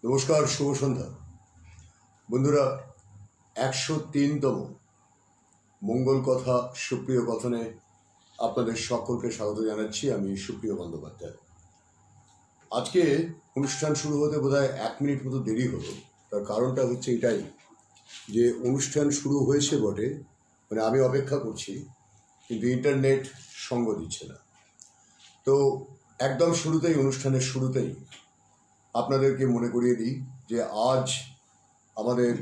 নমস্কার, শুভ সন্ধ্যা বন্ধুরা। 103তম মঙ্গল কথা সুপ্রিয় কথনে আপনাদের সকলকে স্বাগত জানাচ্ছি। আমি সুপ্রিয় বন্দ্যোপাধ্যায়। আজকে অনুষ্ঠান শুরু হতে বোধহয় 1 মিনিট মতো দেরি হলো। তার কারণটা হচ্ছে এটাই যে অনুষ্ঠান শুরু হয়েছে বটে, মানে আমি অপেক্ষা করছি, কিন্তু ইন্টারনেট সঙ্গ দিচ্ছে না। তো একদম শুরুতেই, অনুষ্ঠানের শুরুতেই আপনাদেরকে মনে করিয়ে দিই যে আজ আমাদের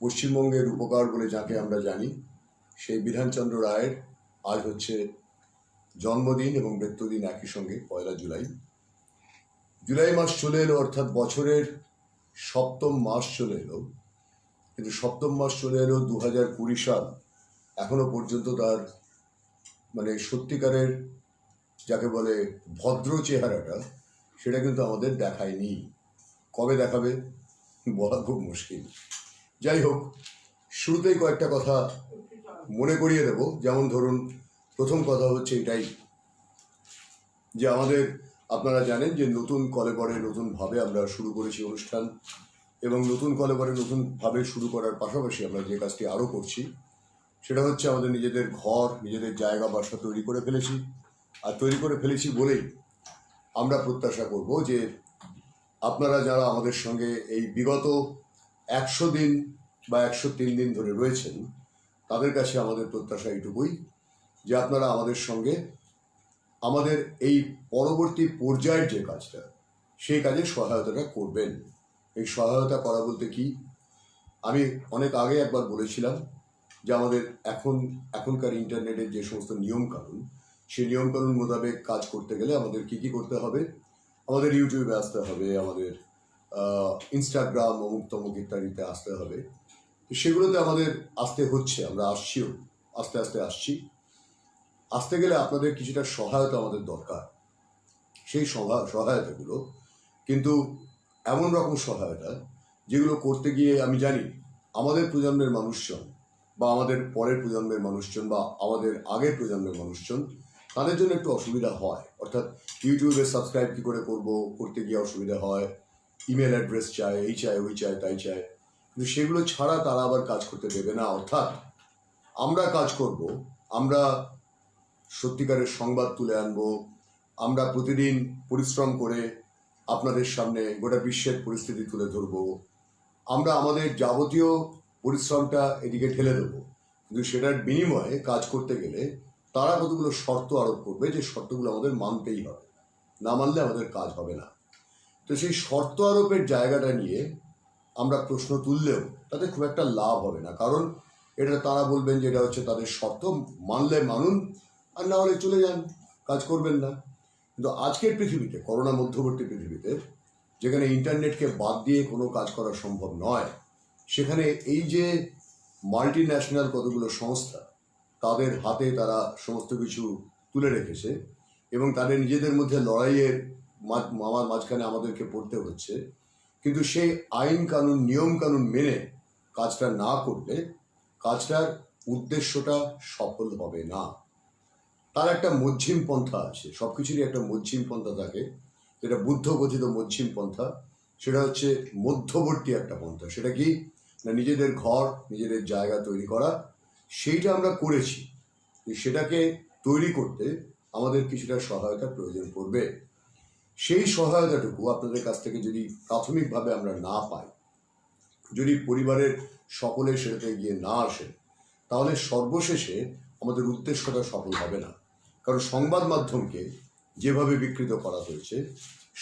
পশ্চিমবঙ্গের উপকার বলে যাকে আমরা জানি, সেই বিধানচন্দ্র রায়ের আজ হচ্ছে জন্মদিন এবং মৃত্যুদিন একই সঙ্গে, 1 জুলাই। জুলাই মাস চলে এলো, অর্থাৎ বছরের 7ম মাস চলে এলো। কিন্তু 7ম মাস চলে এলো 2020 সাল, এখনো পর্যন্ত তার মানে সত্যিকারের যাকে বলে ভদ্র চেহারাটা, সেটা কিন্তু আমাদের দেখায়নি। কবে দেখাবে বলা খুব মুশকিল। যাই হোক, শুরুতেই কয়েকটা কথা মনে করিয়ে দেব। যেমন ধরুন, প্রথম কথা হচ্ছে এটাই যে আমাদের, আপনারা জানেন যে নতুন কলেবরে নতুনভাবে আমরা শুরু করেছি অনুষ্ঠান, এবং নতুন কলেবরে নতুনভাবে শুরু করার পাশাপাশি আমরা যে কাজটি আরও করছি সেটা হচ্ছে আমাদের নিজেদের ঘর, নিজেদের জায়গা বাসা তৈরি করে ফেলেছি। আর তৈরি করে ফেলেছি বলেই আমরা প্রত্যাশা করব যে আপনারা যারা আমাদের সঙ্গে এই বিগত 100 দিন বা 103 দিন ধরে রয়েছেন, তাদের কাছে আমাদের প্রত্যাশা এইটুকুই যে আপনারা আমাদের সঙ্গে আমাদের এই পরবর্তী পর্যায়ের যে কাজটা, সেই কাজে সহায়তাটা করবেন। এই সহায়তা করা বলতে কি, আমি অনেক আগে একবার বলেছিলাম যে আমাদের এখনকার ইন্টারনেটের যে সমস্ত নিয়মকানুন, সেই নিয়মকানুন মোতাবেক কাজ করতে গেলে আমাদের কি করতে হবে। আমাদের ইউটিউবে আসতে হবে, আমাদের ইনস্টাগ্রাম অমুক তমুক ইত্যাদিতে আসতে হবে। তো সেগুলোতে আমাদের আসতে হচ্ছে, আমরা আসছিও, আস্তে আস্তে আসছি। আসতে গেলে আপনাদের কিছুটা সহায়তা আমাদের দরকার। সেই সহায়তাগুলো কিন্তু এমন রকম সহায়তা যেগুলো করতে গিয়ে আমি জানি আমাদের প্রজন্মের মানুষজন বা আমাদের পরের প্রজন্মের মানুষজন বা আমাদের আগের প্রজন্মের মানুষজন, তাদের জন্য একটু অসুবিধা হয়। অর্থাৎ ইউটিউবে সাবস্ক্রাইব কী করে করতে গিয়ে অসুবিধা হয়, ইমেল অ্যাড্রেস চায়, এই চায়, ওই চায়, তাই চায়। কিন্তু সেগুলো ছাড়া তারা আবার কাজ করতে দেবে না। অর্থাৎ আমরা কাজ করব, আমরা সত্যিকারের সংবাদ তুলে আনবো, আমরা প্রতিদিন পরিশ্রম করে আপনাদের সামনে গোটা বিশ্বের পরিস্থিতি তুলে ধরবো, আমরা আমাদের যাবতীয় পরিশ্রমটা এদিকে ঠেলে দেবো। কিন্তু সেটার বিনিময়ে কাজ করতে গেলে তারা কতগুলো শর্ত আরোপ করবে, যে শর্তগুলো আমাদের মানতেই হবে, না মানলে আমাদের কাজ হবে না। তো সেই শর্ত আরোপের জায়গাটা নিয়ে আমরা প্রশ্ন তুললেও তাতে খুব একটা লাভ হবে না, কারণ এটা তারা বলবেন যে এটা হচ্ছে তাদের শর্ত, মানলে মানুন আর না হলে চলে যান, কাজ করবেন না। কিন্তু আজকের পৃথিবীতে, করোনা মধ্যবর্তী পৃথিবীতে, যেখানে ইন্টারনেটকে বাদ দিয়ে কোনো কাজ করা সম্ভব নয়, সেখানে এই যে মাল্টি ন্যাশনাল কতগুলো সংস্থা, তাদের হাতে তারা সমস্ত কিছু তুলে রেখেছে এবং তাদের নিজেদের মধ্যে লড়াইয়ের মাঝখানে আমাদেরকে পড়তে হচ্ছে। কিন্তু সেই আইন কানুন, নিয়ম কানুন মেনে কাজটা না করলে কাজটার উদ্দেশ্যটা সফল হবে না। তার একটা মধ্যম পন্থা আছে, সব কিছুরই একটা মধ্যম পন্থা থাকে, যেটা বুদ্ধ কথিত মধ্যম পন্থা। সেটা হচ্ছে মধ্যবর্তী একটা পন্থা। সেটা কি না, নিজেদের ঘর, নিজেদের জায়গা তৈরি করা। সেইটা আমরা করেছি, সেটাকে তৈরি করতে আমাদের কিছুটা সহায়তা প্রয়োজন পড়বে। সেই সহায়তাটুকু আপনাদের কাছ থেকে যদি প্রাথমিকভাবে আমরা না পাই, যদি পরিবারের সকলে সেটাতে গিয়ে না আসে, তাহলে সর্বশেষে আমাদের উদ্দেশ্যটা সফল হবে না। কারণ সংবাদ মাধ্যমকে যেভাবে বিকৃত করা হয়েছে,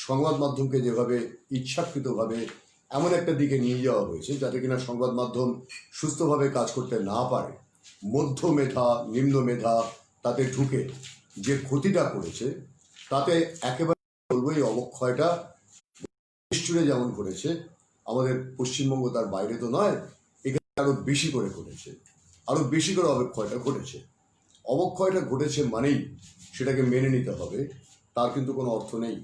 সংবাদ মাধ্যমকে যেভাবে ইচ্ছাকৃতভাবে এমন একটা দিকে নিয়ে যাওয়া হয়েছে যাতে কিনা সংবাদ মাধ্যম সুস্থভাবে কাজ করতে না পারে, মধ্য মেধা, নিম্ন মেধা তাতে ঢুকে যে ক্ষতিটা করেছে, তাতে একেবারে বলবো এই অবক্ষয়টা জুড়ে যেমন করেছে, আমাদের পশ্চিমবঙ্গ তার বাইরে তো নয়, এখানে আরো বেশি করে করেছে, আরো বেশি করে অবক্ষয়টা ঘটেছে। অবক্ষয়টা ঘটেছে মানেই সেটাকে মেনে নিতে হবে, তার কিন্তু কোনো অর্থ নেই।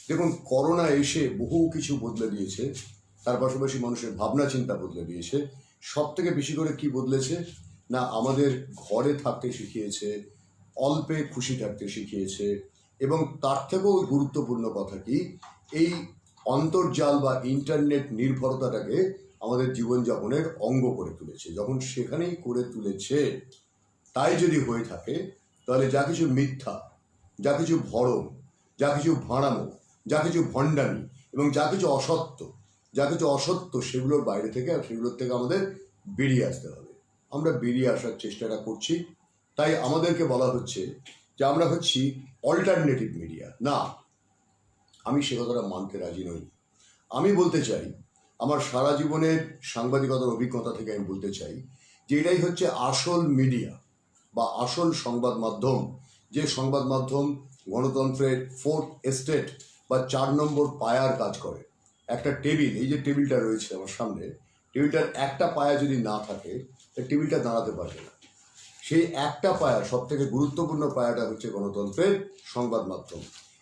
দেখুন, করোনা এসে বহু কিছু বদলে দিয়েছে, তার পাশাপাশি মানুষের ভাবনা চিন্তা বদলে দিয়েছে। সব থেকে বেশি করে কি বদলেছে না, আমাদের ঘরে থাকতে শিখিয়েছে, অল্পে খুশি থাকতে শিখিয়েছে, এবং তার থেকেও গুরুত্বপূর্ণ কথা কি, এই অন্তর্জাল বা ইন্টারনেট নির্ভরতাটাকে আমাদের জীবনযাপনের অঙ্গ করে তুলেছে। যখন সেখানেই করে তুলেছে, তাই যদি হয়ে থাকে, তাহলে যা কিছু মিথ্যা, যা কিছু ভরম, যা কিছু ভাঁড়ামো, যা কিছু ভণ্ডামি এবং যা কিছু অসত্য সেগুলোর বাইরে থেকে সেগুলোর থেকে আমাদের বেরিয়ে আসতে হবে। আমরা বেরিয়ে আসার চেষ্টাটা করছি। তাই আমাদেরকে বলা হচ্ছে যে আমরা হচ্ছি অল্টারনেটিভ মিডিয়া। না, আমি সে কথাটা মানতে রাজি নই। আমি বলতে চাই, আমার সারা জীবনের সাংবাদিকতার অভিজ্ঞতা থেকে আমি বলতে চাই যে এটাই হচ্ছে আসল মিডিয়া বা আসল সংবাদ মাধ্যম, যে সংবাদ মাধ্যম গণতন্ত্রের ফোর্থ এস্টেট বা 4 নম্বর পায়ার কাজ করে। একটা টেবিল, এই যে টেবিলটা রয়েছে আমার সামনে, টেবিলটার একটা পায়া যদি না থাকে, টেবিলটা দাঁড়াতে পারবে না। সেই একটা পায়া, সব থেকে গুরুত্বপূর্ণ পায়াটা হচ্ছে গণতন্ত্রের সংবাদ মাধ্যম।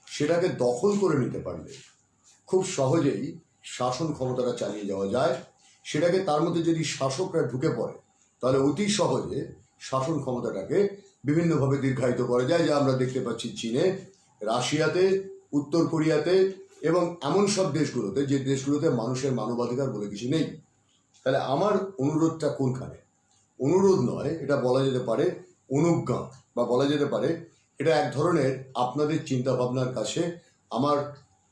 সেটাকে দখল করে নিতে পারলে খুব সহজেই শাসন ক্ষমতাটা চালিয়ে যাওয়া যায়। সেটাকে তার মধ্যে যদি শাসকরা ঢুকে পড়ে, তাহলে অতি সহজে শাসন ক্ষমতাটাকে বিভিন্নভাবে দীর্ঘায়িত করা যায়, যা আমরা দেখতে পাচ্ছি চীনে, রাশিয়াতে, উত্তর কোরিয়াতে এবং এমন সব দেশগুলোতে, যে দেশগুলোতে মানুষের মানবাধিকার বলে কিছু নেই। তাহলে আমার অনুরোধটা কোনখানে? অনুরোধ নয়, এটা বলা যেতে পারে অনুজ্ঞা, বা বলা যেতে পারে এটা এক ধরনের আপনাদের চিন্তাভাবনার কাছে আমার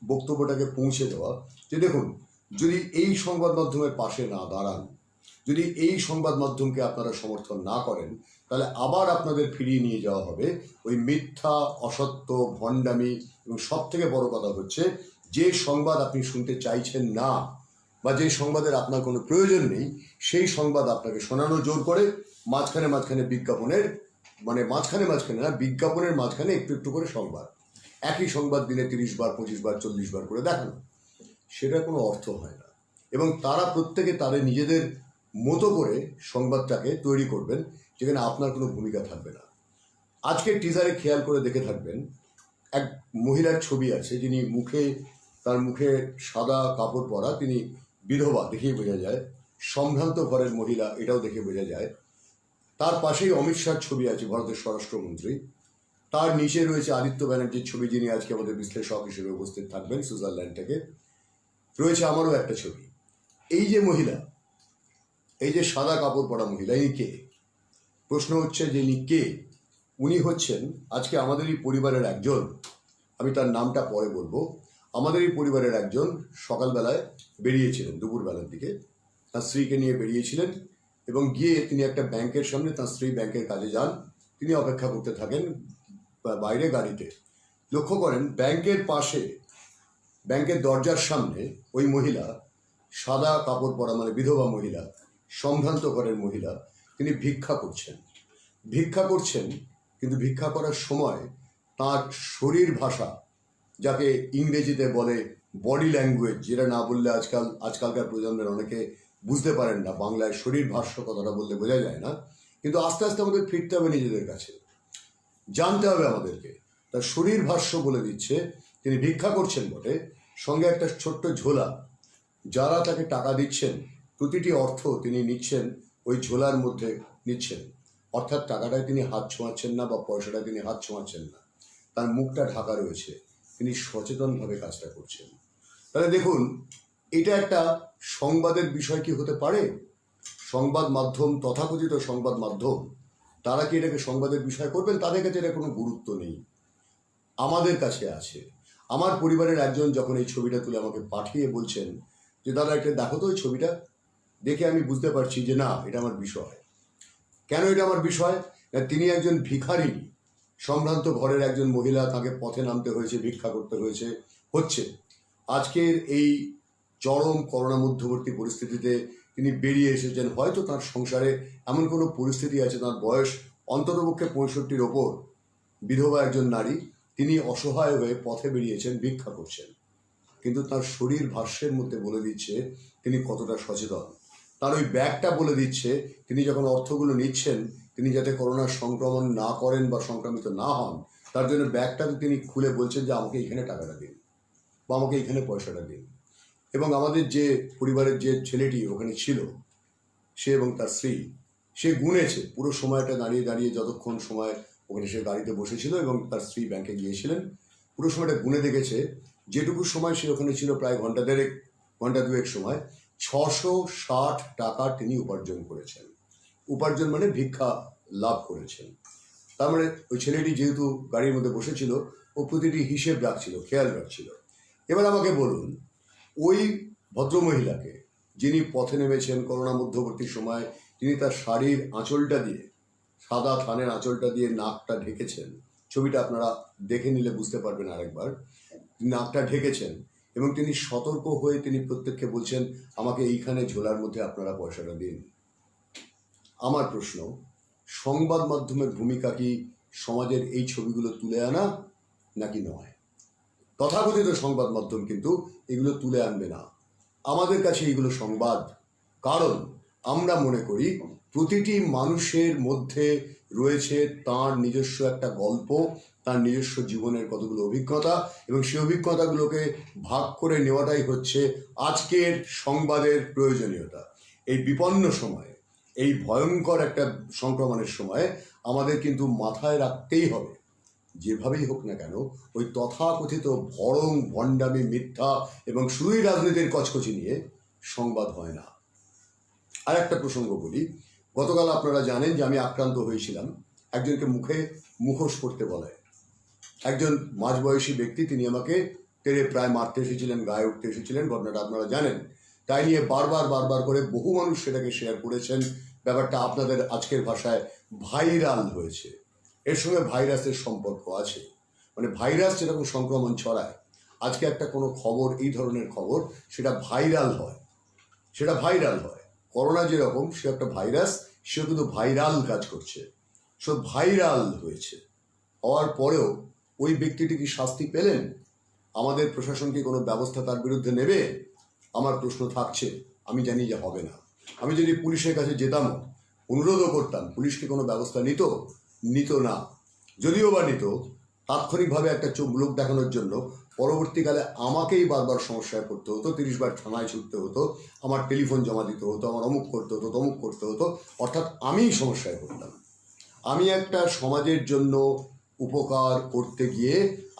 বক্তব্যটাকে পৌঁছে দেওয়া, যে দেখুন, যদি এই সংবাদ মাধ্যমের পাশে না দাঁড়ান, যদি এই সংবাদ মাধ্যমকে আপনারা সমর্থন না করেন, তাহলে আবার আপনাদের ফিরিয়ে নিয়ে যাওয়া হবে ওই মিথ্যা, অসত্য, ভণ্ডামি এবং সব থেকে বড় কথা হচ্ছে যে সংবাদ আপনি শুনতে চাইছেন না বা যে সংবাদের আপনার কোনো প্রয়োজন নেই, সেই সংবাদ আপনাকে শোনানো জোর করে মাঝখানে বিজ্ঞাপনের, মানে মাঝখানে না, বিজ্ঞাপনের মাঝখানে একটু একটু করে সংবাদ, একই সংবাদ দিনে 30 বার, 25 বার, 40 বার করে দেখানো, সেটার কোনো অর্থ হয় না। এবং তারা প্রত্যেকে তাদের নিজেদের মতো করে সংবাদটাকে তৈরি করবেন, যেখানে আপনার কোনো ভূমিকা থাকবে না। আজকে টিজারে খেয়াল করে দেখে থাকবেন, এক মহিলার ছবি আছে, যিনি তার মুখে সাদা কাপড় পরা, তিনি বিধবা, দেখেই বোঝা যায়। সম্ভ্রান্ত ঘরের মহিলা, এটাও দেখে বোঝা যায়। তার পাশেই অমিত শাহর ছবি আছে, ভারতের স্বরাষ্ট্রমন্ত্রী। তার নিচে রয়েছে আদিত্য ব্যানার্জির ছবি, যিনি আজকে আমাদের বিশ্লেষক হিসেবে উপস্থিত থাকবেন সুইজারল্যান্ড থেকে। রয়েছে আমারও একটা ছবি। এই যে মহিলা, এই যে সাদা কাপড় পরা মহিলা, ইনি কে? প্রশ্ন হচ্ছে যে ইনি কে? উনি হচ্ছেন আজকে আমাদেরই পরিবারের একজন, আমি তার নামটা পরে বলবো। আমাদেরই পরিবারের একজন সকালবেলায় বেরিয়েছিলেন, দুপুরবেলার দিকে তার স্ত্রীকে নিয়ে বেরিয়েছিলেন, এবং গিয়ে তিনি একটা ব্যাংকের সামনে, তার স্ত্রী ব্যাংকের কাজে যান, তিনি অপেক্ষা করতে থাকেন বাইরে গাড়িতে। লক্ষ্য করেন ব্যাংকের পাশে, ব্যাংকের দরজার সামনে ওই মহিলা, সাদা কাপড় পরা, মানে বিধবা মহিলা, সম্ভ্রান্ত ঘরের মহিলা, তিনি ভিক্ষা করছেন। কিন্তু ভিক্ষা করার সময় তার শরীর ভাষা, যাকে ইংরেজিতে বলে বডি ল্যাঙ্গুয়েজ, যেটা না বললে আজকালকার প্রজন্মের অনেকে বুঝতে পারেন না, বাংলায় শরীর ভাষ্য কথাটা বললে বোঝা যায় না, কিন্তু আস্তে আস্তে আমাদের ফিরতে হবে নিজেদের কাছে, জানতে হবে আমাদেরকে। তার শরীর ভাষ্য বলে দিচ্ছে তিনি ভিক্ষা করছেন বটে, সঙ্গে একটা ছোট্ট ঝোলা, যারা তাকে টাকা দিচ্ছেন প্রতিটি অর্থ তিনি নিচ্ছেন ওই ঝোলার মধ্যে নিচ্ছেন, অর্থাৎ টাকাটায় তিনি হাত ছোঁয়াচ্ছেন না বা পয়সাটায় তিনি হাত ছোঁয়াচ্ছেন না, তার মুখটা ঢাকা রয়েছে, তিনি সচেতনভাবে কাজটা করছেন। তাহলে দেখুন, এটা একটা সংবাদের বিষয় কি হতে পারে? সংবাদ মাধ্যম, তথাকথিত সংবাদ মাধ্যম, তারা কি এটাকে সংবাদের বিষয় করবেন? তাদের কাছে এটা কোনো গুরুত্ব নেই, আমাদের কাছে আছে। আমার পরিবারের একজন যখন এই ছবিটা তুলে আমাকে পাঠিয়ে বলছেন যে দাদা এটা দেখো তো, ওই ছবিটা দেখে আমি বুঝতে পারছি যে না, এটা আমার বিষয়। কেন এটা আমার বিষয়? তিনি একজন ভিখারিনী, সম্ভ্রান্ত ঘরের একজন মহিলা, তাকে পথে নামতে হয়েছে, ভিক্ষা করতে হচ্ছে। আজকের এই চরম করোনা মধ্যবর্তী পরিস্থিতিতে তিনি বেরিয়ে এসেছেন। হয়তো তার সংসারে এমন কোনো পরিস্থিতি আছে, তার বয়স অন্ততপক্ষে 65-র ওপর, বিধবা একজন নারী, তিনি অসহায় হয়ে পথে বেরিয়েছেন, ভিক্ষা করছেন। কিন্তু তার শরীর ভাষ্যের মধ্যে বলে দিচ্ছে তিনি কতটা সচেতন। তার ওই ব্যাগটা বলে দিচ্ছে তিনি যখন অর্থগুলো নিচ্ছেন, তিনি যাতে করোনার সংক্রমণ না করেন বা সংক্রমিত না হন, তার জন্য ব্যাগটাতে তিনি খুলে বলছেন যে আমাকে এখানে টাকাটা দিন বা আমাকে এখানে পয়সাটা দিন। এবং আমাদের যে পরিবারের যে ছেলেটি ওখানে ছিল, সে এবং তার স্ত্রী, সে গুনেছে পুরো সময়টা দাঁড়িয়ে যতক্ষণ সময় ওখানে সে গাড়িতে বসেছিল এবং তার স্ত্রী ব্যাংকে গিয়েছিলেন, পুরো সময়টা গুনে দেখেছে যেটুকু সময় সে ওখানে ছিল, প্রায় ঘন্টা দুয়েক সময়, 660 টাকা তিনি উপার্জন করেছেন। উপার্জন মানে ভিক্ষা লাভ করেছেন। তার মানে ওই ছেলেটি যেহেতু গাড়ির মধ্যে বসেছিল, ও প্রতিটি হিসেব রাখছিল, খেয়াল রাখছিল। এবার আমাকে বলুন, ওই ভদ্রমহিলাকে যিনি পথে নেমেছেন করোনা মধ্যবর্তী সময়, তিনি তার শাড়ির আঁচলটা দিয়ে, সাদা থানের আঁচলটা দিয়ে নাকটা ঢেকেছেন, ছবিটা আপনারা দেখে নিলে বুঝতে পারবেন আরেকবার, নাকটা ঢেকেছেন এবং তিনি সতর্ক হয়ে তিনি প্রত্যেককে বলছেন, আমাকে এইখানে ঝোলার মধ্যে আপনারা পয়সাটা দিন। আমার প্রশ্ন, সংবাদ মাধ্যমের ভূমিকা কি সমাজের এই ছবিগুলো তুলে আনা নাকি নয়? তথাকথিত সংবাদ মাধ্যম কিন্তু এগুলো তুলে আনবে না। আমাদের কাছে এগুলো সংবাদ, কারণ আমরা মনে করি প্রতিটি মানুষের মধ্যে রয়েছে তার নিজস্ব একটা গল্প, তার নিজস্ব জীবনের কতগুলো অভিজ্ঞতা, এবং সেই অভিজ্ঞতাগুলোকে ভাগ করে নেওয়াটাই হচ্ছে আজকের সংবাদের প্রয়োজনীয়তা। এই বিপন্ন সময়ে, এই ভয়ঙ্কর একটা সংক্রমণের সময়ে আমাদের কিন্তু মাথায় রাখতেই হবে, যেভাবেই হোক না কেন ওই তথাকথিত ভরং ভণ্ডামি, মিথ্যা এবং শুধুই রাজনীতির কচকচি নিয়ে সংবাদ হয় না। আর একটা প্রসঙ্গ বলি, গতকাল আপনারা জানেন যে আমি আক্রান্ত হয়েছিলাম। একজনকে মুখোশ পরতে বলে একজন মাঝবয়সী ব্যক্তি, তিনি আমাকে তেড়ে প্রায় মারতে এসেছিলেন, গায়ে উঠতে এসেছিলেন, ঘটনাটা আপনারা জানেন। তাই নিয়ে বারবার করে বহু মানুষ সেটাকে শেয়ার করেছেন। ব্যাপারটা আপনাদের আজকের ভাষায় ভাইরাল হয়েছে। এর সঙ্গে ভাইরাসের সম্পর্ক আছে, মানে ভাইরাস যেরকম সংক্রমণ ছড়ায়, আজকে একটা কোনো খবর, এই ধরনের খবর, সেটা ভাইরাল হয়। করোনা যেরকম সে একটা ভাইরাস, সে কিন্তু ভাইরাল কাজ করছে, সব ভাইরাল হয়েছে। হওয়ার পরেও ওই ব্যক্তিটি কি শাস্তি পেলেন? আমাদের প্রশাসন কি কোনো ব্যবস্থা তার বিরুদ্ধে নেবে? আমার প্রশ্ন থাকছে। আমি জানি যে হবে না। আমি যদি পুলিশের কাছে যেতাম, অনুরোধও করতাম, পুলিশ কি কোনো ব্যবস্থা নিত না। যদিও বা নিত, তাৎক্ষণিকভাবে একটা লোক দেখানোর জন্য পরবর্তীকালে আমাকেই বারবার সমস্যায় পড়তে হতো, 30 বার থানায় ছুটতে হতো, আমার টেলিফোন জমা দিতে হতো, আমার অমুক করতে হতো, তমুক করতে হতো, অর্থাৎ আমিই সমস্যায় পড়তাম। আমি একটা সমাজের জন্য উপকার করতে গিয়ে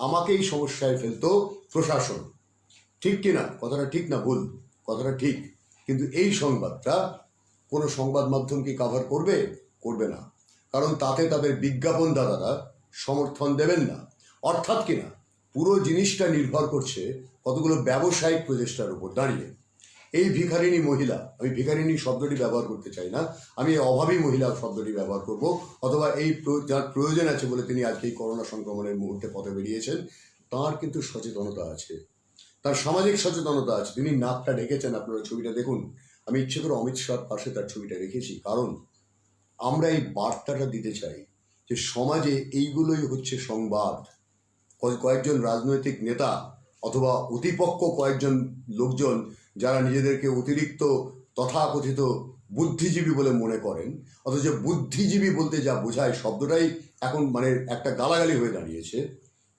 আমাকেই সমস্যায় ফেলতো প্রশাসন। ঠিক কিনা? কথাটা ঠিক না ভুল? কথাটা ঠিক। কিন্তু এই সংবাদটা কোনো সংবাদ মাধ্যম কি কাভার করবে না, কারণ তাতে তাদের বিজ্ঞাপনদাতারা সমর্থন দেবেন না। অর্থাৎ কিনা পুরো জিনিসটা নির্ভর করছে কতগুলো ব্যবসায়িক প্রচেষ্টার উপর দাঁড়িয়ে। এই ভিখারিনী মহিলা, আমি ভিখারিনী শব্দটি ব্যবহার করতে চাই না, আমি অভাবী মহিলা শব্দটি ব্যবহার করব, অথবা এই যার প্রয়োজন আছে বলে তিনি আজকে এই করোনা সংক্রমণের মুহূর্তে পথে বেরিয়েছেন, তার কিন্তু সচেতনতা আছে, তার সামাজিক সচেতনতা আছে। তিনি নাকটা ঢেকেছেন, আপনারা ছবিটা দেখুন। আমি ইচ্ছে করে অমিত শাহর পাশে তার ছবিটা রেখেছি, কারণ আমরা এই বার্তাটা দিতে চাই যে সমাজে এইগুলোই হচ্ছে সংবাদ। কয়েকজন রাজনৈতিক নেতা অথবা অতিপক্ষ কয়েকজন লোকজন যারা নিজেদেরকে অতিরিক্ত তথাকথিত বুদ্ধিজীবী বলে মনে করেন, অথচ বুদ্ধিজীবী বলতে যা বোঝায় শব্দটাই এখন মানে একটা গালাগালি হয়ে দাঁড়িয়েছে।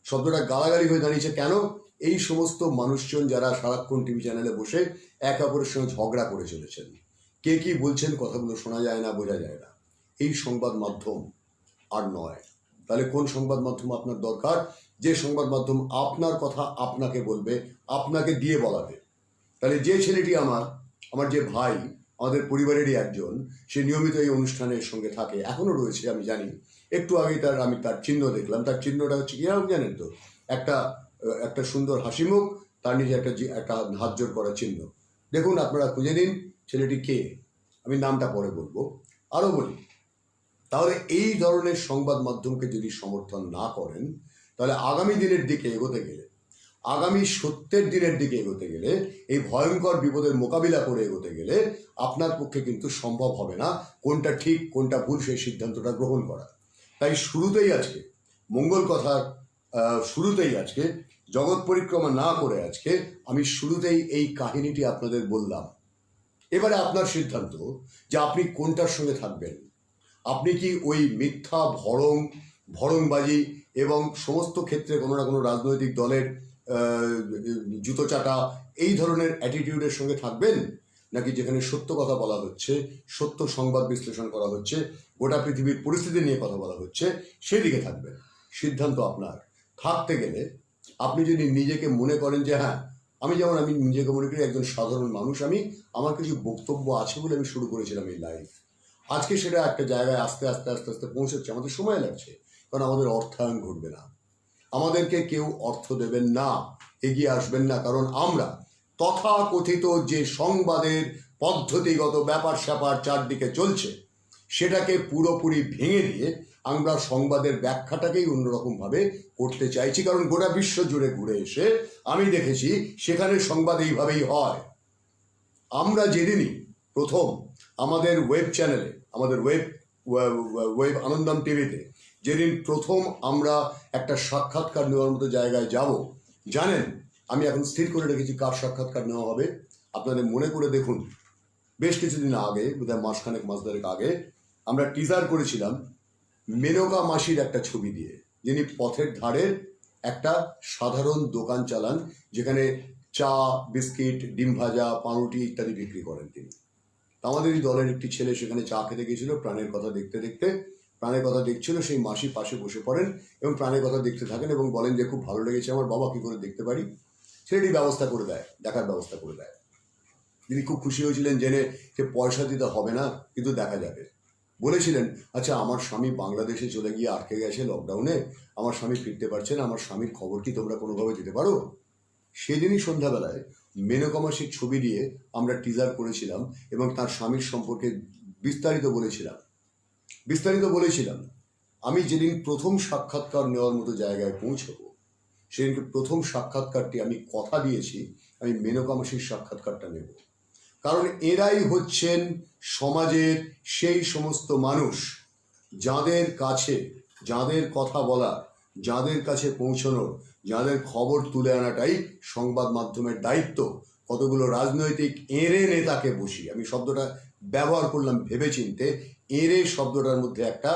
শব্দটা গালাগালি হয়ে দাঁড়িয়েছে কেন? এই সমস্ত মানুষজন যারা সারাক্ষণ টিভি চ্যানেলে বসে একে অপরের সঙ্গে ঝগড়া করে চলেছেন, কে কি বলছেন কথাগুলো শোনা যায় না, বোঝা যায় না। এই সংবাদ মাধ্যম আর নয়। তাহলে কোন সংবাদ মাধ্যম আপনার দরকার? যে সংবাদ মাধ্যম আপনার কথা আপনাকে বলবে, আপনাকে দিয়ে বলাবে। তাহলে যে ছেলেটি আমার যে ভাই, আমাদের পরিবারেরই একজন, সে নিয়মিত এই অনুষ্ঠানের সঙ্গে থাকে, এখনো রয়েছে আমি জানি। একটু আগেই আমি তার চিহ্ন দেখলাম। তার চিহ্নটা হচ্ছে কি জানেন তো? একটা সুন্দর হাসিমুখ, তার নিজে একটা হাত জোর করা চিহ্ন। দেখুন, আপনারা খুঁজে নিন ছেলেটি কে। আমি নামটা পরে বলবো। আরো বলি, তাহলে এই ধরনের সংবাদ মাধ্যমকে যদি সমর্থন না করেন, তাহলে আগামী দিনের দিকে এগোতে গেলে, আগামী সত্যের দিনের দিকে এগোতে গেলে, এই ভয়ঙ্কর বিপদের মোকাবিলা করে এগোতে গেলে আপনার পক্ষে কিন্তু সম্ভব হবে না কোনটা ঠিক কোনটা ভুল সেই সিদ্ধান্তটা গ্রহণ করা। তাই শুরুতেই আজকে মঙ্গল কথার শুরুতেই আজকে জগৎ পরিক্রমা না করে আজকে আমি শুরুতেই এই কাহিনীটি আপনাদের বললাম। এবারে আপনার সিদ্ধান্ত যে আপনি কোনটার সঙ্গে থাকবেন। আপনি কি ওই মিথ্যা ভরংবাজি এবং সমস্ত ক্ষেত্রে কোনো না কোনো রাজনৈতিক দলের জুতো চাটা এই ধরনের অ্যাটিটিউডের সঙ্গে থাকবেন, নাকি যেখানে সত্য কথা বলা হচ্ছে, সত্য সংবাদ বিশ্লেষণ করা হচ্ছে, গোটা পৃথিবীর পরিস্থিতি নিয়ে কথা বলা হচ্ছে, সেদিকে থাকবেন? সিদ্ধান্ত আপনার। থাকতে গেলে আপনি যদি নিজেকে মনে করেন যে হ্যাঁ, আমি নিজেকে মনে করি একজন সাধারণ মানুষ, আমার কিছু বক্তব্য আছে বলে আমি শুরু করেছিলাম এই লাইভ। আজকে সেটা একটা জায়গায় আস্তে আস্তে আস্তে আস্তে পৌঁছাচ্ছে। আমাদের সময় লাগছে, কারণ আমাদের অর্থায়ন ঘটবে না, আমাদেরকে কেউ অর্থ দেবেন না, এগিয়ে আসবেন না, কারণ আমরা তথাকথিত যে সংবাদের পদ্ধতিগত ব্যাপার স্যাপার চারদিকে চলছে সেটাকে পুরোপুরি ভেঙে দিয়ে আমরা সংবাদের ব্যাখ্যাটাকেই অন্যরকমভাবে করতে চাইছি। কারণ গোটা বিশ্ব জুড়ে ঘুরে এসে আমি দেখেছি সেখানে সংবাদ এইভাবেই হয়। আমরা যেদিনই প্রথম আমাদের ওয়েব চ্যানেলে, আমাদের ওয়েব আনন্দম টিভিতে যেদিন প্রথম আমরা একটা সাক্ষাৎকার নেওয়ার মতো জায়গায় যাব, জানেন আমি এখন স্থির করে রেখেছি কার সাক্ষাৎকার নেওয়া হবে। আপনাদের মনে করে দেখুন, বেশ কিছুদিন আগে, বোধহয় মাস দেড়েক আগে, আমরা টিজার করেছিলাম মেনকা মাসির একটা ছবি দিয়ে, যিনি পথের ধারের একটা সাধারণ দোকান চালান, যেখানে চা, বিস্কিট, ডিম ভাজা, পাউরুটি ইত্যাদি বিক্রি করেন তিনি। আমাদেরই দলের একটি ছেলে সেখানে চা খেতে গেছিল, প্রাণের কথা দেখতে দেখতে প্রাণের কথা দেখছিল। সেই মাসি পাশে বসে পড়েন এবং প্রাণের কথা দেখতে থাকেন এবং বলেন যে খুব ভালো লেগেছে আমার, বাবা কি করে দেখতে পারি? সেটি ব্যবস্থা করে দেয়, দেখার ব্যবস্থা করে দেয়। তিনি খুব খুশি হয়েছিলেন জেনে যে পয়সা দিতে হবে না, কিন্তু দেখা যাবে। বলেছিলেন আচ্ছা, আমার স্বামী বাংলাদেশে চলে গিয়ে আটকে গেছে লকডাউনে, আমার স্বামী ফিরতে পারছে না, আমার স্বামীর খবর কি তোমরা কোনোভাবে দিতে পারো? সেদিনই সন্ধ্যাবেলায় মেনকা মাসির ছবি দিয়ে আমরা টিজার করেছিলাম এবং তার স্বামীর সম্পর্কে বিস্তারিত বলেছিলাম। আমি যেদিন প্রথম সাক্ষাৎকার নেওয়ার মতো জায়গায় পৌঁছবো, সেদিনকে প্রথম সাক্ষাৎকারটি আমি কথা দিয়েছি আমি মেনকা মাসির সাক্ষাৎকারটা নেব। কারণ এরাই হচ্ছেন সমাজের সেই সমস্ত মানুষ যাদের কাছে, যাদের কথা বলা, যাদের কাছে পৌঁছানোর, যাদের খবর তুলে আনাটাই সংবাদ মাধ্যমের দায়িত্ব। কতগুলো রাজনৈতিক এঁড়ে নেতাকে বসিয়ে, আমি শব্দটা ব্যবহার করলাম ভেবেচিন্তে, এঁড়ে শব্দটার মধ্যে একটা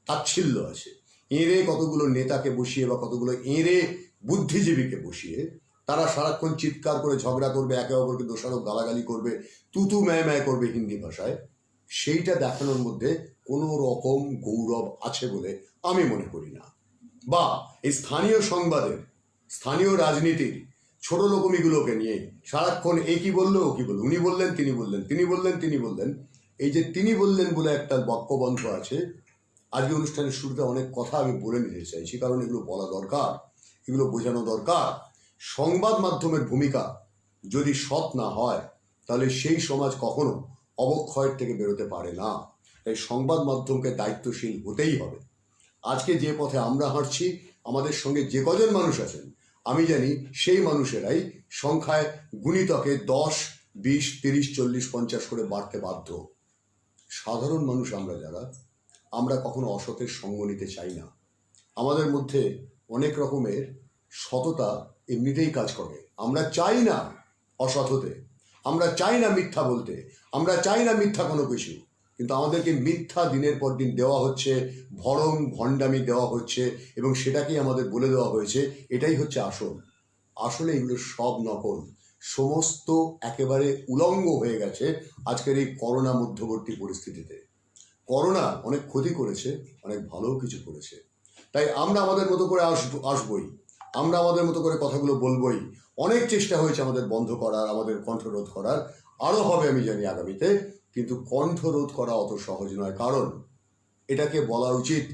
তাচ্ছিল্য আছে। এঁড়ে কতগুলো নেতাকে বসিয়ে বা কতগুলো এঁড়ে বুদ্ধিজীবীকে বসিয়ে তারা সারাক্ষণ চিৎকার করে ঝগড়া করবে, একে অপরকে দোষারোপ গালাগালি করবে, তুতু ম্যায় ম্যায় করবে হিন্দি ভাষায়, সেইটা দেখানোর মধ্যে কোনো রকম গৌরব আছে বলে আমি মনে করি না। বা এই স্থানীয় সংবাদের, স্থানীয় রাজনীতির ছোট লোকমিগুলোকে নিয়ে সারাক্ষণ এ কি বললো ও কি বললো, উনি বললেন তিনি বললেন, তিনি বললেন, এই যে তিনি বললেন বলে একটা বাক্যবন্ধ আছে। আজকে অনুষ্ঠানের শুরুতে অনেক কথা আমি বলে নিতে চাইছি, কারণ এগুলো বলা দরকার, এগুলো বোঝানো দরকার। সংবাদ মাধ্যমের ভূমিকা যদি সৎ না হয় তাহলে সেই সমাজ কখনো অবক্ষয়ের থেকে বেরোতে পারে না। তাই সংবাদ মাধ্যমকে দায়িত্বশীল হতেই হবে। আজকে যে পথে আমরা হাঁটছি, আমাদের সঙ্গে যে কজন মানুষ আছেন আমি জানি সেই মানুষেরাই সংখ্যায় গুণিতকে 10, 20, 30, 40, 50 করে বাড়তে বাধ্য। সাধারণ মানুষ আমরা যারা, আমরা কখনো অসতের সঙ্গ নিতে চাই না। আমাদের মধ্যে অনেক রকমের সততা এমনিতেই কাজ করে। আমরা চাই না অসৎ হতে, আমরা চাই না মিথ্যা বলতে, আমরা চাই না মিথ্যা কোনো কিছু, কিন্তু আমাদেরকে মিথ্যা দিনের পর দিন দেওয়া হচ্ছে, ভরং ভণ্ডামি দেওয়া হচ্ছে এবং সেটাকেই আমাদের বলে দেওয়া হয়েছে এটাই হচ্ছে আসল। আসলে এগুলো সব নকল, সমস্ত একেবারে উলঙ্গ হয়ে গেছে আজকের এই করোনা মধ্যবর্তী পরিস্থিতিতে। করোনা অনেক ক্ষতি করেছে, অনেক ভালোও কিছু করেছে। তাই আমরা আমাদের মতো করে আসবই, আমরা আমাদের মতো করে কথাগুলো বলবই। অনেক চেষ্টা হয়েছে আমাদের বন্ধ করার, আমাদের কণ্ঠরোধ করার, আরও হবে আমি জানি আগামীতে, কিন্তু কণ্ঠরোধ করা অত সহজ নয়। কারণ এটাকে বলা উচিত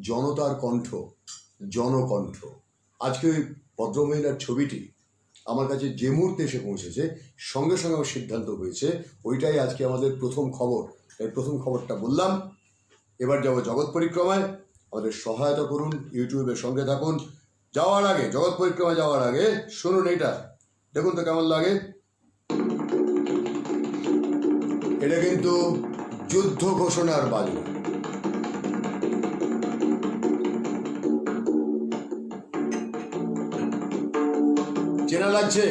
জনতার কণ্ঠ, জনকণ্ঠ। আজকে ওই ভদ্রমহিলার ছবিটি আমার কাছে যে মুহূর্তে এসে পৌঁছেছে, সঙ্গে সঙ্গে আমার সিদ্ধান্ত হয়েছে ওইটাই আজকে আমাদের প্রথম খবর। এই প্রথম খবরটা বললাম। এবার যাব জগৎ পরিক্রমায়। আমাদের সহায়তা করুন, ইউটিউবের সঙ্গে থাকুন। যাওয়ার আগে, জগৎ পরিক্রমায় যাওয়ার আগে শুনুন এইটা, দেখুন তো কেমন লাগে। এটা কিন্তু যুদ্ধ ঘোষণার বাজনা। চেনা লাগছে?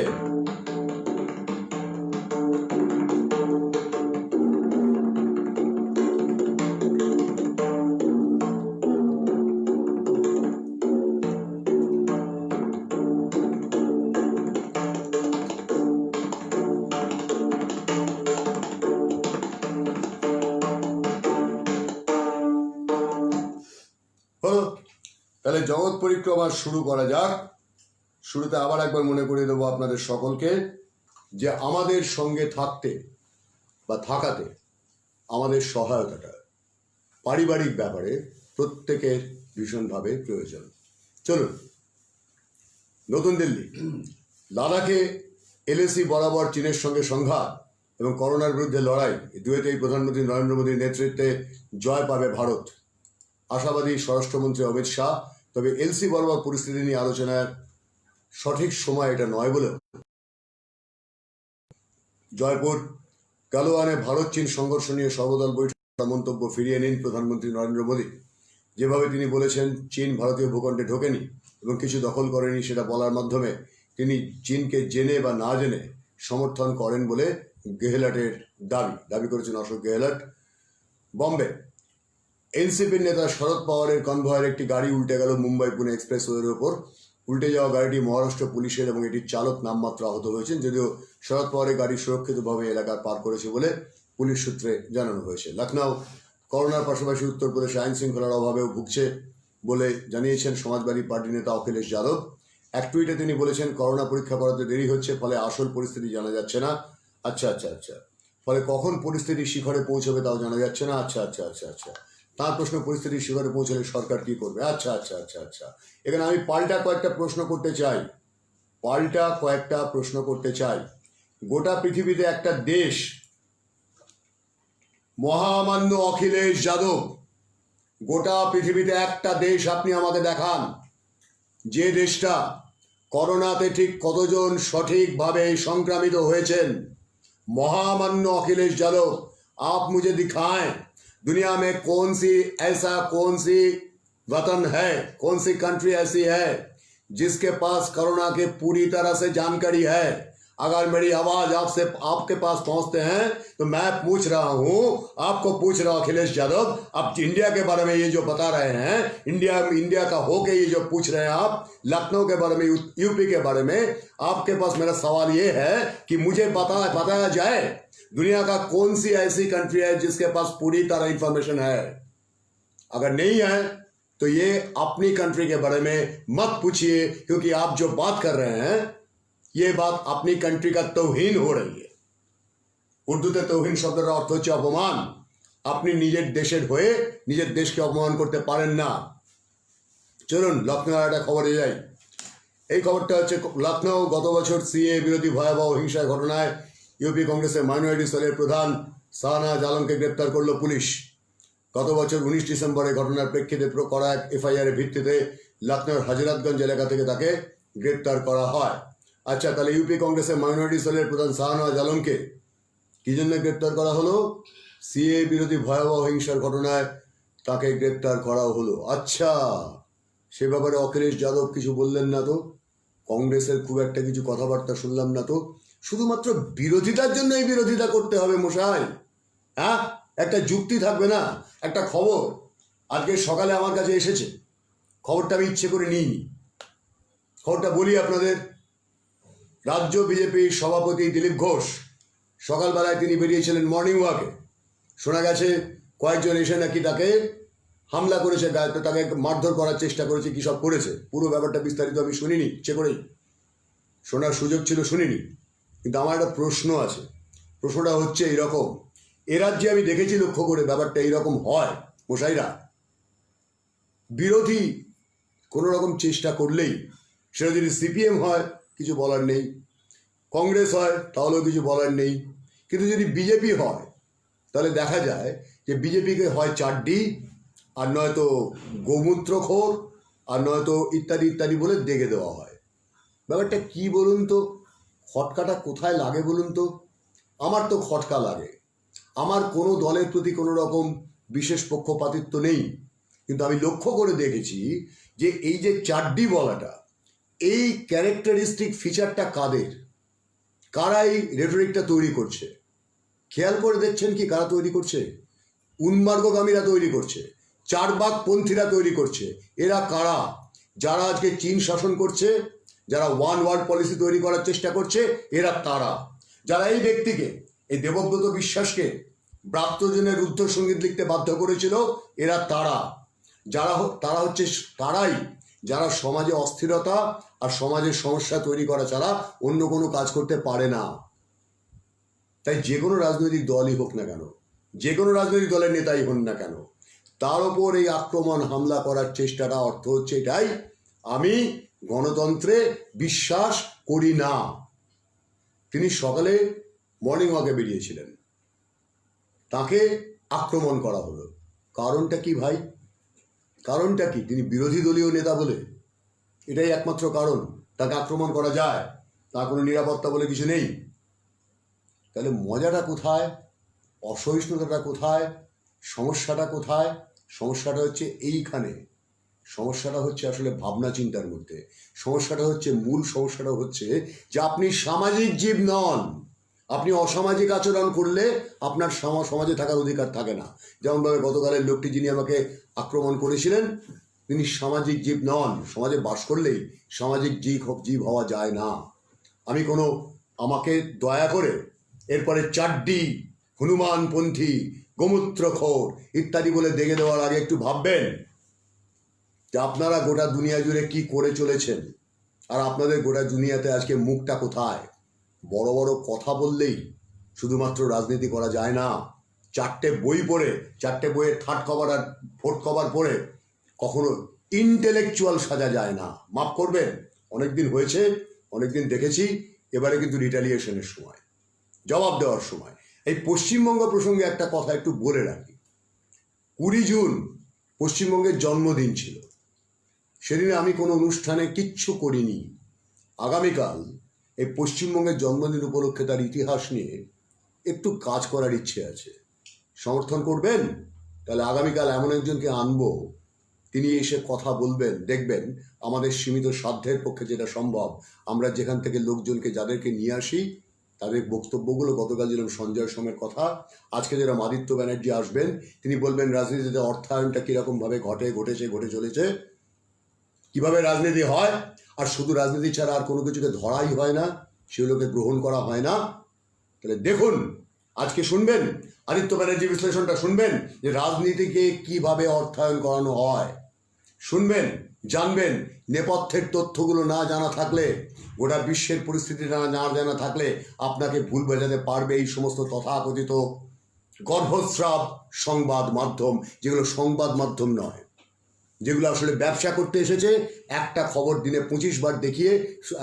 হলো, তাহলে জগৎ পরিক্রমা শুরু করা যাক। শুরুতে আবার একবার মনে করিয়ে দেবো আপনাদের সকলকে যে আমাদের সঙ্গে থাকতে বা থাকাতে আমাদের সহায়তাটা পারিবারিক ব্যাপারে প্রত্যেকের ভীষণভাবে প্রয়োজন। চলুন, নতুন দিল্লি, লাদাখে এলএসি বরাবর চীনের সঙ্গে সংঘাত এবং করোনার বিরুদ্ধে লড়াই, দুয়েতেই প্রধানমন্ত্রী নরেন্দ্র মোদীর নেতৃত্বে জয় পাবে ভারত, আশাবাদী স্বরাষ্ট্রমন্ত্রী অমিত শাহ। তবে এলসি বরাবর পরিস্থিতি নিয়ে আলোচনার সঠিক সময় এটা নয় বলেও জয়পুর গালোয়ানে ভারত চীন সংঘর্ষ নিয়ে সর্বদল বৈঠক মন্তব্য ফিরিয়ে নিন প্রধানমন্ত্রী নরেন্দ্র মোদী। যেভাবে তিনি বলেছেন চীন ভারতীয় ভূখণ্ডে ঢোকেনি এবং কিছু দখল করেনি, সেটা বলার মাধ্যমে তিনি চীনকে জেনে বা না জেনে সমর্থন করেন বলে গেহলটের দাবি করেছেন অশোক গেহলট। বম্বে, এনসিপির নেতা শরদ পাওয়ারের কনভয়ের একটি গাড়ি উল্টে গেল মুম্বাই পুনে এক্সপ্রেসওয়ের ওপর। উল্টে যাওয়া গাড়িটি মহারাষ্ট্র পুলিশের এবং এটির চালক নামমাত্র আহত হয়েছেন, যদিও শরদ পাওয়ারের গাড়ি সুরক্ষিতভাবে এলাকা পার করেছে বলে পুলিশ সূত্রে জানানো হয়েছে। লখনৌ, করোনার পাশাপাশি উত্তরপ্রদেশে আইন শৃঙ্খলার অভাবেও ভুগছে বলে জানিয়েছেন সমাজবাদী পার্টি নেতা অখিলেশ যাদব। এক টুইটে তিনি বলেছেন করোনা পরীক্ষা করাতে দেরি হচ্ছে, ফলে আসল পরিস্থিতি জানা যাচ্ছে না। আচ্ছা, ফলে কখন পরিস্থিতি শিখরে পৌঁছবে তাও জানা যাচ্ছে না। আচ্ছা। তার প্রশ্ন, পরিস্থিতির শিখরে পৌঁছলে সরকার কি করবে? আচ্ছা। এখানে আমি পাল্টা কয়েকটা প্রশ্ন করতে চাই। গোটা পৃথিবীতে একটা দেশ, মহামান্য অখিলেশ যাদব, গোটা পৃথিবীতে একটা দেশ আপনি আমাকে দেখান যে দেশটা করোনাতে ঠিক কতজন সঠিকভাবে সংক্রামিত হয়েছেন। महामान्य अखिलेश यादव, आप मुझे दिखाएं दुनिया में कौन सी वतन है, कौन सी कंट्री ऐसी है जिसके पास कोरोना के पूरी तरह से जानकारी है। अगर मेरी आवाज आपके पास पहुंचते हैं तो मैं पूछ रहा हूं, आपको पूछ रहा हूं अखिलेश यादव, आप इंडिया के बारे में ये जो बता रहे हैं, इंडिया का होके ये जो पूछ रहे हैं आप, लखनऊ के बारे में, यूपी के बारे में, आपके पास मेरा सवाल ये है कि मुझे बताया जाए दुनिया का कौन सी ऐसी कंट्री है जिसके पास पूरी तरह इंफॉर्मेशन है। अगर नहीं है तो ये अपनी कंट्री के बारे में मत पूछिए, क्योंकि आप जो बात कर रहे हैं ये बात अपनी कंट्री का तौहीन हो रही है। উর্দুতে তৌহিন শব্দের অর্থ হচ্ছে অপমান। আপনি নিজের দেশের হয়ে নিজের দেশকে অপমান করতে পারেন না। চলুন লখনৌ একটা খবরে যাই। এই খবরটা হচ্ছে লখনৌ, গত বছর সিএ বিরোধী ভয়াবহ হিংসার ঘটনায় ইউপি কংগ্রেসের মাইনরিটি সেলের প্রধান শাহনাজ আলমকে গ্রেপ্তার করল পুলিশ। গত বছর 19 ডিসেম্বরে ঘটনার প্রেক্ষিতে করা এক এফআইআর এর ভিত্তিতে লখনৌর হজরতগঞ্জ এলাকা থেকে তাকে গ্রেপ্তার করা হয়। আচ্ছা, তাহলে ইউপি কংগ্রেসের মাইনরিটি সেলের প্রধান শাহনাজ আলমকে কি জন্য গ্রেপ্তার করা হলো? সিএ বিরোধী ভয়াবহ হিংসার ঘটনায় তাকে গ্রেপ্তার করা হলো। আচ্ছা, সে ব্যাপারে অখিলেশ যাদব কিছু বললেন না তো, কংগ্রেসের খুব একটা কিছু কথাবার্তা শুনলাম না তো। শুধুমাত্র বিরোধিতার জন্য এই বিরোধিতা করতে হবে মশাই? হ্যাঁ, একটা যুক্তি থাকবে না? একটা খবর আজকে সকালে আমার কাছে এসেছে, খবরটা আমি ইচ্ছে করে নিইনি, খবরটা বলি আপনাদের। রাজ্য বিজেপির সভাপতি দিলীপ ঘোষ সকালবেলায় তিনি বেরিয়েছিলেন মর্নিং ওয়াকে। শোনা গেছে কয়েকজন এসে নাকি তাকে হামলা করেছে, তাকে মারধর করার চেষ্টা করেছে, কী সব করেছে। পুরো ব্যাপারটা বিস্তারিত আমি শুনিনি, ইচ্ছে করেই শোনার সুযোগ ছিল, শুনিনি। কিন্তু আমার একটা প্রশ্ন আছে। প্রশ্নটা হচ্ছে এইরকম, এ রাজ্যে আমি দেখেছি লক্ষ্য করে ব্যাপারটা এইরকম হয় মশাইরা, বিরোধী কোনো রকম চেষ্টা করলেই, সেটা যদি সিপিএম হয় কিছু বলার নেই, কংগ্রেস হয় তাহলেও কিছু বলার নেই, কিন্তু যদি বিজেপি হয় তাহলে দেখা যায় যে বিজেপিকে হয় চাড্ডি, আর নয়তো গোমূত্রখোর, আর নয়তো ইত্যাদি ইত্যাদি বলে দেখে দেওয়া হয়। ব্যাপারটা কি বলুন তো? খটকাটা কোথায় লাগে বলুন তো? আমার তো খটকা লাগে। আমার কোনো দলের প্রতি কোনো রকম বিশেষ পক্ষপাতিত্ব নেই, কিন্তু আমি লক্ষ্য করে দেখেছি যে এই যে চাড্ডি বলাটা, এই ক্যারেক্টারিস্টিক ফিচারটা কাদের, কারা এই রেটরিকটা তৈরি করছে? খেয়াল করে দেখছেন কি কারা তৈরি করছে? উন্মার্গগামীরা তৈরি করছে, চারবাকপন্থীরা তৈরি করছে। এরা কারা? যারা আজকে চীন শাসন করছে, যারা ওয়ান ওয়ার্ল্ড পলিসি তৈরি করার চেষ্টা করছে, এরা তারা। যারা এই ব্যক্তিকে, এই দেবব্রত বিশ্বাসকে ব্রাত্যজনের রুদ্ধ সঙ্গীত লিখতে বাধ্য করেছিল, এরা তারা। তারা হচ্ছে তারাই যারা সমাজে অস্থিরতা আর সমাজের সমস্যা তৈরি করা ছাড়া অন্য কোনো কাজ করতে পারে না। তাই যে কোনো রাজনৈতিক দলই হোক না কেন, যে কোনো রাজনৈতিক দলের নেতাই হন না কেন, তার ওপর এই আক্রমণ হামলা করার চেষ্টাটা অর্থ হচ্ছে এটাই, আমি গণতন্ত্রে বিশ্বাস করি না। তিনি সকালে মর্নিং ওয়াকে বেরিয়েছিলেন, তাকে আক্রমণ করা হলো। কারণটা কি ভাই? কারণটা কি? তিনি বিরোধী দলীয় নেতা বলে? এটাই একমাত্র কারণ তাকে আক্রমণ করা যায়? তার কোনো নিরাপত্তা বলে কিছু নেই? তাহলে মজাটা কোথায়? অসহিষ্ণুতাটা কোথায়? সমস্যাটা কোথায়? সমস্যাটা হচ্ছে এইখানে। সমস্যাটা হচ্ছে আসলে ভাবনা চিন্তার মধ্যে। সমস্যাটা হচ্ছে, মূল সমস্যাটা হচ্ছে যে আপনি সামাজিক জীব নন। আপনি অসামাজিক আচরণ করলে আপনার সমাজে থাকার অধিকার থাকে না। যেমনভাবে গতকালের লোকটি যিনি আমাকে আক্রমণ করেছিলেন, তিনি সামাজিক জীব নন। সমাজে বাস করলেই সামাজিক জীব হওয়া যায় না। আমাকে দয়া করে এরপরে চাড্ডি, হনুমানপন্থী, গোমূত্রখোর ইত্যাদি বলে দেখে দেওয়ার আগে একটু ভাববেন যে আপনারা গোটা দুনিয়া জুড়ে কি করে চলেছেন, আর আপনাদের গোটা দুনিয়াতে আজকে মুখটা কোথায়। বড় বড় কথা বললেই শুধুমাত্র রাজনীতি করা যায় না। 4টে বই পড়ে, 4টে বইয়ের থার্ড কভার আর ফোর্থ কভার পড়ে কখনো ইন্টেলেকচুয়াল সাজা যায় না। মাফ করবেন, অনেকদিন হয়েছে, অনেকদিন দেখেছি। এবারে কিন্তু রিটালিয়েশনের সময়, জবাব দেওয়ার সময়। এই পশ্চিমবঙ্গ প্রসঙ্গে একটা কথা একটু বলে রাখি। 20 জুন পশ্চিমবঙ্গের জন্মদিন ছিল। সেদিনে আমি কোনো অনুষ্ঠানে কিচ্ছু করিনি। আগামীকাল এই পশ্চিমবঙ্গের জন্মদিন উপলক্ষে তার ইতিহাস নিয়ে একটু কাজ করার ইচ্ছে আছে। সমর্থন করবেন? তাহলে আগামীকাল এমন একজনকে আনবো, তিনি এসে কথা বলবেন। দেখবেন আমাদের সীমিত সাধ্যের পক্ষে যেটা সম্ভব, আমরা যেখান থেকে লোকজনকে যাদেরকে নিয়ে আসি তাদের বক্তব্যগুলো, গতকাল যেরকম সঞ্জয় সোমের কথা, আজকে যেরকম আদিত্য ব্যানার্জি আসবেন, তিনি বলবেন রাজনীতিতে অর্থায়নটা কীরকমভাবে ঘটে চলেছে, কিভাবে রাজনীতি হয়। আর শুধু রাজনীতি ছাড়া আর কোনো কিছুকে ধরাই হয় না, সেগুলোকে গ্রহণ করা হয় না। তাহলে দেখুন, আজকে শুনবেন আদিত্য ব্যানার্জি বিশ্লেষণটা, শুনবেন যে রাজনীতিকে কিভাবে অর্থায়ন করানো হয়, শুনবেন, জানবেন। নেপথ্যের তথ্যগুলো না জানা থাকলে, গোটা বিশ্বের পরিস্থিতি না জানা থাকলে আপনাকে ভুল বোঝাতে পারবে এই সমস্ত তথাকথিত গর্ভস্রাব সংবাদ মাধ্যম, যেগুলো সংবাদ মাধ্যম নয়, যেগুলো আসলে ব্যবসা করতে এসেছে। একটা খবর দিনে 25 বার দেখিয়ে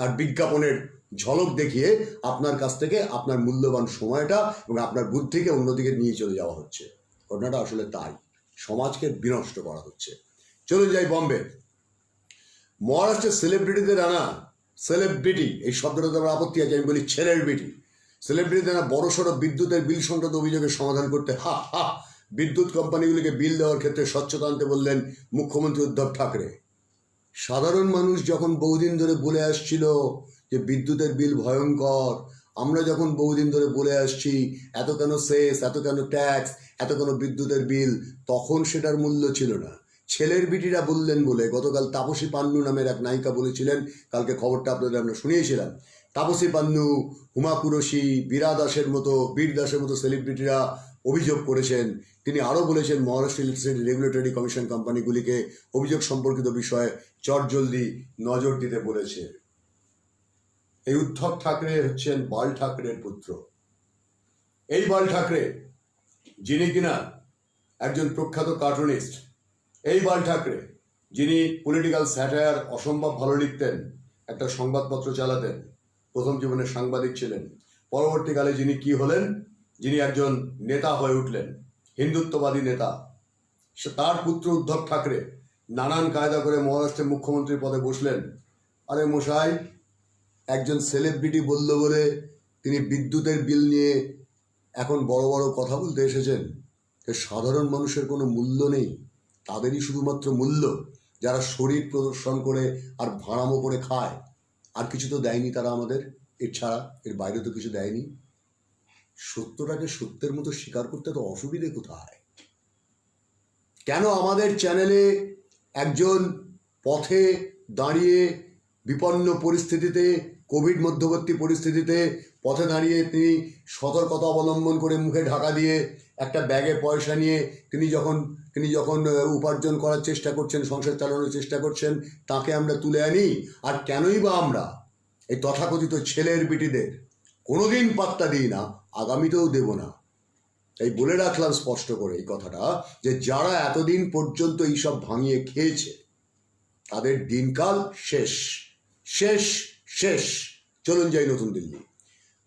আর বিজ্ঞাপনের ঝলক দেখিয়ে আপনার কাছ থেকে আপনার মূল্যবান সময়টা এবং আপনার বুদ্ধিকে অন্যদিকে নিয়ে চলে যাওয়া হচ্ছে। ঘটনাটা আসলে তাই, সমাজকে বিনষ্ট করা হচ্ছে। চলুন যাই বম্বে। মহারাষ্ট্রের সেলিব্রিটিদের আনা, সেলিব্রিটি এই শব্দটাতে আমার আপত্তি আছে, আমি বলি ছেলের বিটি, সেলিব্রিটিদের আনা বড়সড় বিদ্যুতের বিল সংক্রান্ত অভিযোগের সমাধান করতে বিদ্যুৎ কোম্পানিগুলিকে বিল দেওয়ার ক্ষেত্রে স্বচ্ছতা আনতে বললেন মুখ্যমন্ত্রী উদ্ধব ঠাকরে। সাধারণ মানুষ যখন বহুদিন ধরে বলে আসছিল যে বিদ্যুতের বিল ভয়ঙ্কর, আমরা যখন বহুদিন ধরে বলে আসছি এত কেন সেস, এত কেন ট্যাক্স, এত কেন বিদ্যুতের বিল, তখন সেটার মূল্য ছিল না। ছেলের বিটিরা বললেন বলে গতকাল তাপসী পান্নু নামের এক নায়িকা বলেছিলেন, কালকে খবরটা আপনাদের আমরা শুনিয়েছিলাম। তাপসী পান্নু, হুমা কুরশি, বীর দাসের মতো সেলিব্রিটিরা অভিযোগ করেছেন। তিনি আরও বলেছেন মহারাষ্ট্র ইলেকট্রিসিটি রেগুলেটরি কমিশন কোম্পানিগুলিকে অভিযোগ সম্পর্কিত বিষয়ে চটজলদি নজর দিতে বলেছে। এই উদ্ধব ঠাকরে হচ্ছেন বাল ঠাকরের পুত্র। এই বাল ঠাকরে, যিনি কিনা একজন প্রখ্যাত কার্টুনিস্ট, এই বাল ঠাকরে যিনি পলিটিক্যাল স্যাটায়ার অসম্ভব ভালো লিখতেন, একটা সংবাদপত্র চালাতেন, প্রথম জীবনে সাংবাদিক ছিলেন, পরবর্তীকালে যিনি কি হলেন, যিনি একজন নেতা হয়ে উঠলেন, হিন্দুত্ববাদী নেতা, তার পুত্র উদ্ধব ঠাকরে নানান কায়দা করে মহারাষ্ট্রের মুখ্যমন্ত্রীর পদে বসলেন। আরে মশাই, একজন সেলিব্রিটি বলল বলে তিনি বিদ্যুতের বিল নিয়ে এখন বড় বড় কথা বলতে এসেছেন। সাধারণ মানুষের কোনো মূল্য নেই, তাদেরই শুধুমাত্র মূল্য, যারা শরীর প্রদর্শন করে আর ভাড়ামো করে খায়। আর কিছু তো দেয়নি তারা আমাদের, এর ছাড়া, এর বাইরে তো কিছু দেয়নি। সত্যটাকে সত্যের মতো স্বীকার করতে তো অসুবিধে কোথায়? কেন আমাদের চ্যানেলে একজন পথে দাঁড়িয়ে বিপন্ন পরিস্থিতিতে, কোভিড মধ্যবর্তী পরিস্থিতিতে পথে দাঁড়িয়ে তিনি সতর্কতা অবলম্বন করে মুখে ঢাকা দিয়ে একটা ব্যাগে পয়সা নিয়ে তিনি যখন উপার্জন করার চেষ্টা করছেন, সংসার চালানোর চেষ্টা করছেন, তাকে আমরা তুলে আনি। আর কেনই বা আমরা এই তথাকথিত ছেলের বিটিদের কোনোদিন পাত্তা দিই না, আগামীতেও দেব না। তাই বলে রাখলাম স্পষ্ট করে এই কথাটা, যে যারা এতদিন পর্যন্ত এইসব ভাঙিয়ে খেয়েছে তাদের দিনকাল শেষ শেষ শেষ। চলুন যাই নতুন দিল্লি।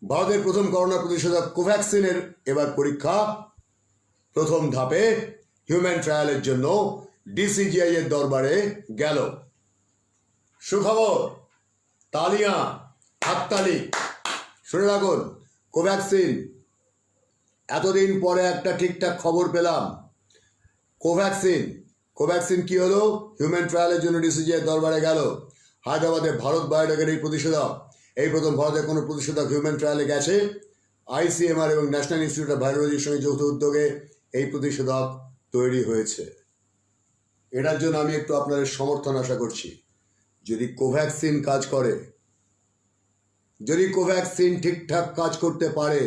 ভারতের প্রথম করোনা প্রতিষেধক কোভ্যাক্সিনের এবার পরীক্ষা প্রথম ধাপে হিউম্যান ট্রায়ালের জন্য ডিসিজিআই এর দরবারে গেল। সুখবর, তালিয়া, হাততালি। শুনে রাখুন, এতদিন পরে একটা ঠিকঠাক খবর পেলাম। কোভ্যাক্সিন কি হলো? হিউম্যান ট্রায়ালের জন্য ডিসিজিআই দরবারে গেল। হায়দ্রাবাদে ভারত বায়োটেকের এই প্রতিষেধক, এই প্রথম ভারতের কোনো প্রতিষেধক হিউম্যান ট্রায়ালে গেছে। ICMR এবং ন্যাশনাল ইনস্টিটিউট অফ ভাইরোলজির সঙ্গে যৌথ উদ্যোগে এই প্রতিষেধক তৈরি হয়েছে। এটার জন্য আমি একটু আপনাদের সমর্থন আশা করছি। যদি কোভ্যাক্সিন কাজ করে, যদি কোভ্যাক্সিন ঠিকঠাক কাজ করতে পারে,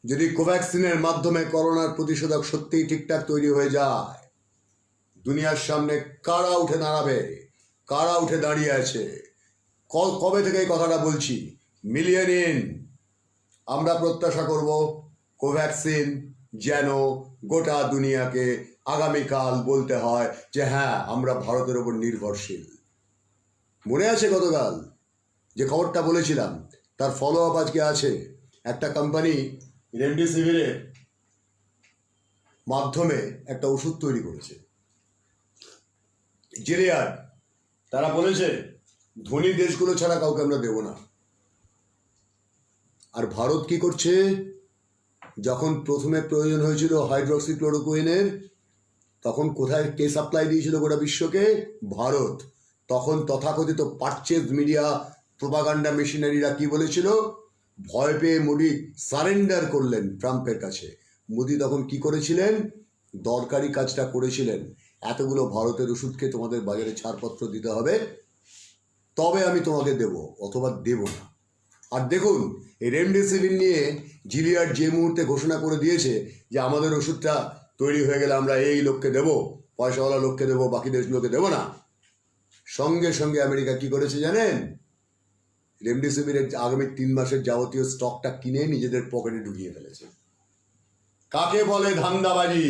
যদি কোভ্যাক্সিনের মাধ্যমে করোনার প্রতিষেধক সত্যিই ঠিকঠাক তৈরি হয়ে যায়, দুনিয়ার সামনে কারা উঠে দাঁড়াবে? কারা উঠে দাঁড়িয়ে আছে? কবে থেকে এই কথাটা বলছি? Million in. আমরা প্রত্যাশা করব কোভ্যাক্সিন যেন গোটা দুনিয়াকে আগামীকাল বলতে হয় যে হ্যাঁ, আমরা ভারতের ওপর নির্ভরশীল। মনে আছে গতকাল যে খবরটা বলেছিলাম, তার ফলো আপ আজকে আছে। একটা কোম্পানি রেমডেসিভিরের মাধ্যমে একটা ওষুধ তৈরি করেছে, জিলিয়াড। তারা বলেছে ধনী দেশগুলো ছাড়া কাউকে আমরা দেব না। আর ভারত কি করছে? যখন প্রথমে প্রয়োজন হয়েছিল হাইড্রক্সিক্লোরোকুইনের, তখন কোথায় কে সাপ্লাই দিয়েছিল গোটা বিশ্বকে? ভারত। তখন তথাকথিত পারচেজ মিডিয়া, প্রোপাগান্ডা মেশিনারিরা কি বলেছিল? ভয় পেয়ে মোদি সারেন্ডার করলেন ট্রাম্পের কাছে। মোদি তখন কি করেছিলেন? দরকারি কাজটা করেছিলেন, এতগুলো ভারতের ওষুধকে তোমাদের বাজারে ছাড়পত্র দিতে হবে, তবে আমি তোমাকে দেব, অথবা দেব না। আর দেখুন, এই রেমডেসিভির নিয়ে জিলিয়াড যে মুহূর্তে ঘোষণা করে দিয়েছে যে আমাদের ওষুধটা তৈরি হয়ে গেলে আমরা এই লোককে দেব, পয়সাওয়ালা লোককে দেব, বাকি দেশগুলোকে দেব না, সঙ্গে সঙ্গে আমেরিকা কি করেছে জানেন? রেমডেসিভিরের আগামী 3 মাসের যাবতীয় স্টকটা কিনে নিজেদের পকেটে ঢুকিয়ে ফেলেছে। কাকে বলে ধান্দাবাজি?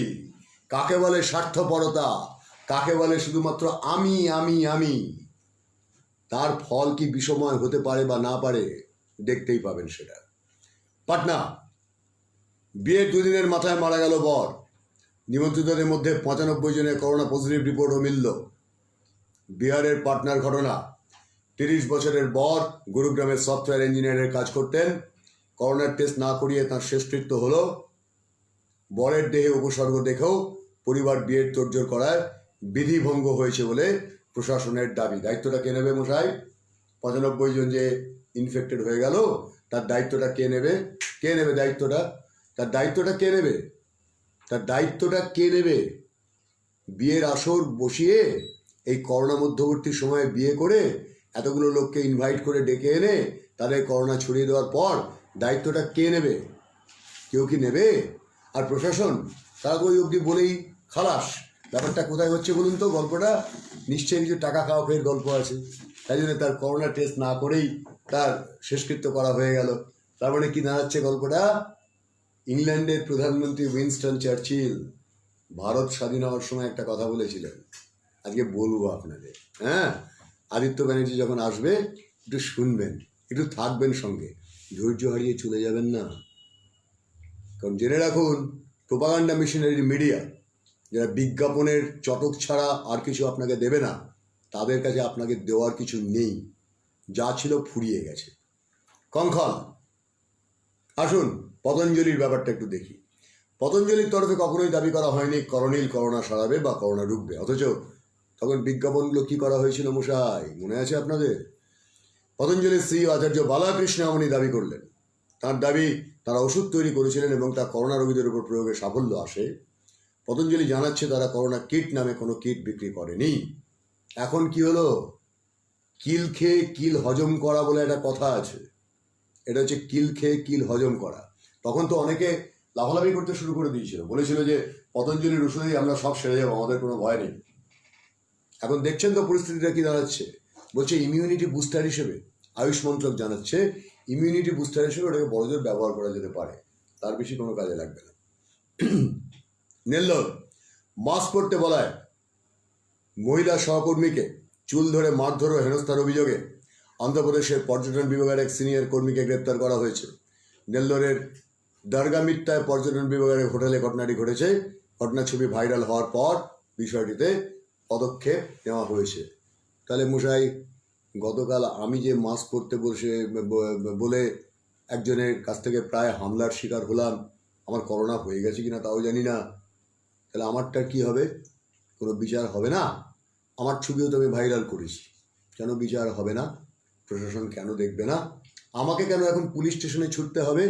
কাকে বলে স্বার্থপরতা? কাকে বলে শুধুমাত্র আমি আমি আমি? তার ফল কি বিষময় হতে পারে বা না পারে, দেখতেই পাবেন সেটা। পাটনা, বিয়ের 2 দিনের মাথায় মারা গেল বর। নিমন্ত্রিতদের মধ্যে 95 জনের করোনা পজিটিভ রিপোর্টও মিলল। বিহারের পাটনার ঘটনা। 30 বছরের বর গুরুগ্রামের সফটওয়্যার ইঞ্জিনিয়ারের কাজ করতেন। করোনার টেস্ট না করিয়ে তাঁর শেষকৃত্য হলো। বরের দেহে উপসর্গ দেখেও পরিবার বিয়ের তোড়জোড় করায় বিধিভঙ্গ হয়েছে বলে প্রশাসনের দাবি। দায়িত্বটা কে নেবে মশাই? 95 জন যে ইনফেক্টেড হয়ে গেল, তার দায়িত্বটা কে নেবে? কে নেবে দায়িত্বটা? তার দায়িত্বটা কে নেবে? তার দায়িত্বটা কে নেবে? বিয়ের আসর বসিয়ে এই করোনা মধ্যবর্তী সময়ে বিয়ে করে এতগুলো লোককে ইনভাইট করে ডেকে এনে তাদের করোনা ছড়িয়ে দেওয়ার পর দায়িত্বটা কে নেবে? কেউ কি নেবে? আর প্রশাসন, তারা তো ওই অবধি বলেই খালাস। ব্যাপারটা কোথায় হচ্ছে বলুন তো? গল্পটা নিশ্চয়ই কিছু টাকা খাওয়া ফের গল্প আছে। তাই জন্য তার করোনা টেস্ট না করেই তার শেষকৃত্য করা হয়ে গেল। তার মানে কি দাঁড়াচ্ছে গল্পটা? ইংল্যান্ডের প্রধানমন্ত্রী উইনস্টন চার্চিল ভারত স্বাধীন হওয়ার সময় একটা কথা বলেছিলেন, আজকে বলবো আপনাদের। হ্যাঁ, আদিত্য ব্যানার্জি যখন আসবে একটু শুনবেন, একটু থাকবেন সঙ্গে, ধৈর্য হারিয়ে চলে যাবেন না। কারণ জেনে রাখুন, প্রোপাগান্ডা মেশিনারি মিডিয়া যারা বিজ্ঞাপনের চটক ছাড়া আর কিছু আপনাকে দেবে না, তাদের কাছে আপনাকে দেওয়ার কিছু নেই। যা ছিল ফুরিয়ে গেছে। কঙ্খল। আসুন পতঞ্জলির ব্যাপারটা একটু দেখি। পতঞ্জলির তরফে কখনোই দাবি করা হয়নি করোনিল করোনা সারাবে বা করোনা রুখবে, অথচ তখন বিজ্ঞাপনগুলো কি করা হয়েছিল মশাই, মনে আছে আপনাদের? পতঞ্জলির সিইও আচার্য বালাকৃষ্ণ আমনি দাবি করলেন, তার দাবি তারা ওষুধ তৈরি করেছিলেন এবং তা করোনা রোগীদের উপর প্রয়োগে সাফল্য আসে। পতঞ্জলি জানাচ্ছে তারা করোনা কিট নামে কোনো কিট বিক্রি করেনি। এখন কি হলো? কিল খেয়ে কিল হজম করা বলে একটা কথা আছে। এটা হচ্ছে কিল খেয়ে কিল হজম করা। তখন তো অনেকে লাফালাফি করতে শুরু করে দিয়েছিল, বলেছিল যে পতঞ্জলির ওষুধেই আমরা সব সেরে যাবো, আমাদের কোনো ভয় নেই। এখন দেখছেন তো পরিস্থিতিটা কি দাঁড়াচ্ছে। বলছে ইমিউনিটি বুস্টার হিসেবে, আয়ুষ মন্ত্রক জানাচ্ছে ইমিউনিটি বুস্টার হিসেবে ওটাকে বড়জোর ব্যবহার করা যেতে পারে, তার বেশি কোনো কাজে লাগবে না। নেল্লোর মাস্ক পরতে বলায় মহিলা সহকর্মীকে চুল ধরে মারধর ও হেনস্থার অভিযোগে অন্ধ্রপ্রদেশের পর্যটন বিভাগের এক সিনিয়র কর্মীকে গ্রেপ্তার করা হয়েছে। নেল্লোরের দর্গামিত্তায় পর্যটন বিভাগের হোটেলে ঘটনাটি ঘটেছে। ঘটনার ছবি ভাইরাল হওয়ার পর বিষয়টিতে পদক্ষেপ নেওয়া হয়েছে। তাহলে মশাই, গতকাল আমি যে মাস্ক পরতে বলে একজনের কাছ থেকে প্রায় হামলার শিকার হলাম, আমার করোনা হয়ে গেছে কিনা তাও জানি না, তাহলে আমারটা কি হবে? কোনো বিচার হবে না? আমার ছবিও তো আমি ভাইরাল করেছি, কেন বিচার হবে না? প্রশাসন কেন দেখবে না? আমাকে কেন এখন পুলিশ স্টেশনে ছুটতে হবে?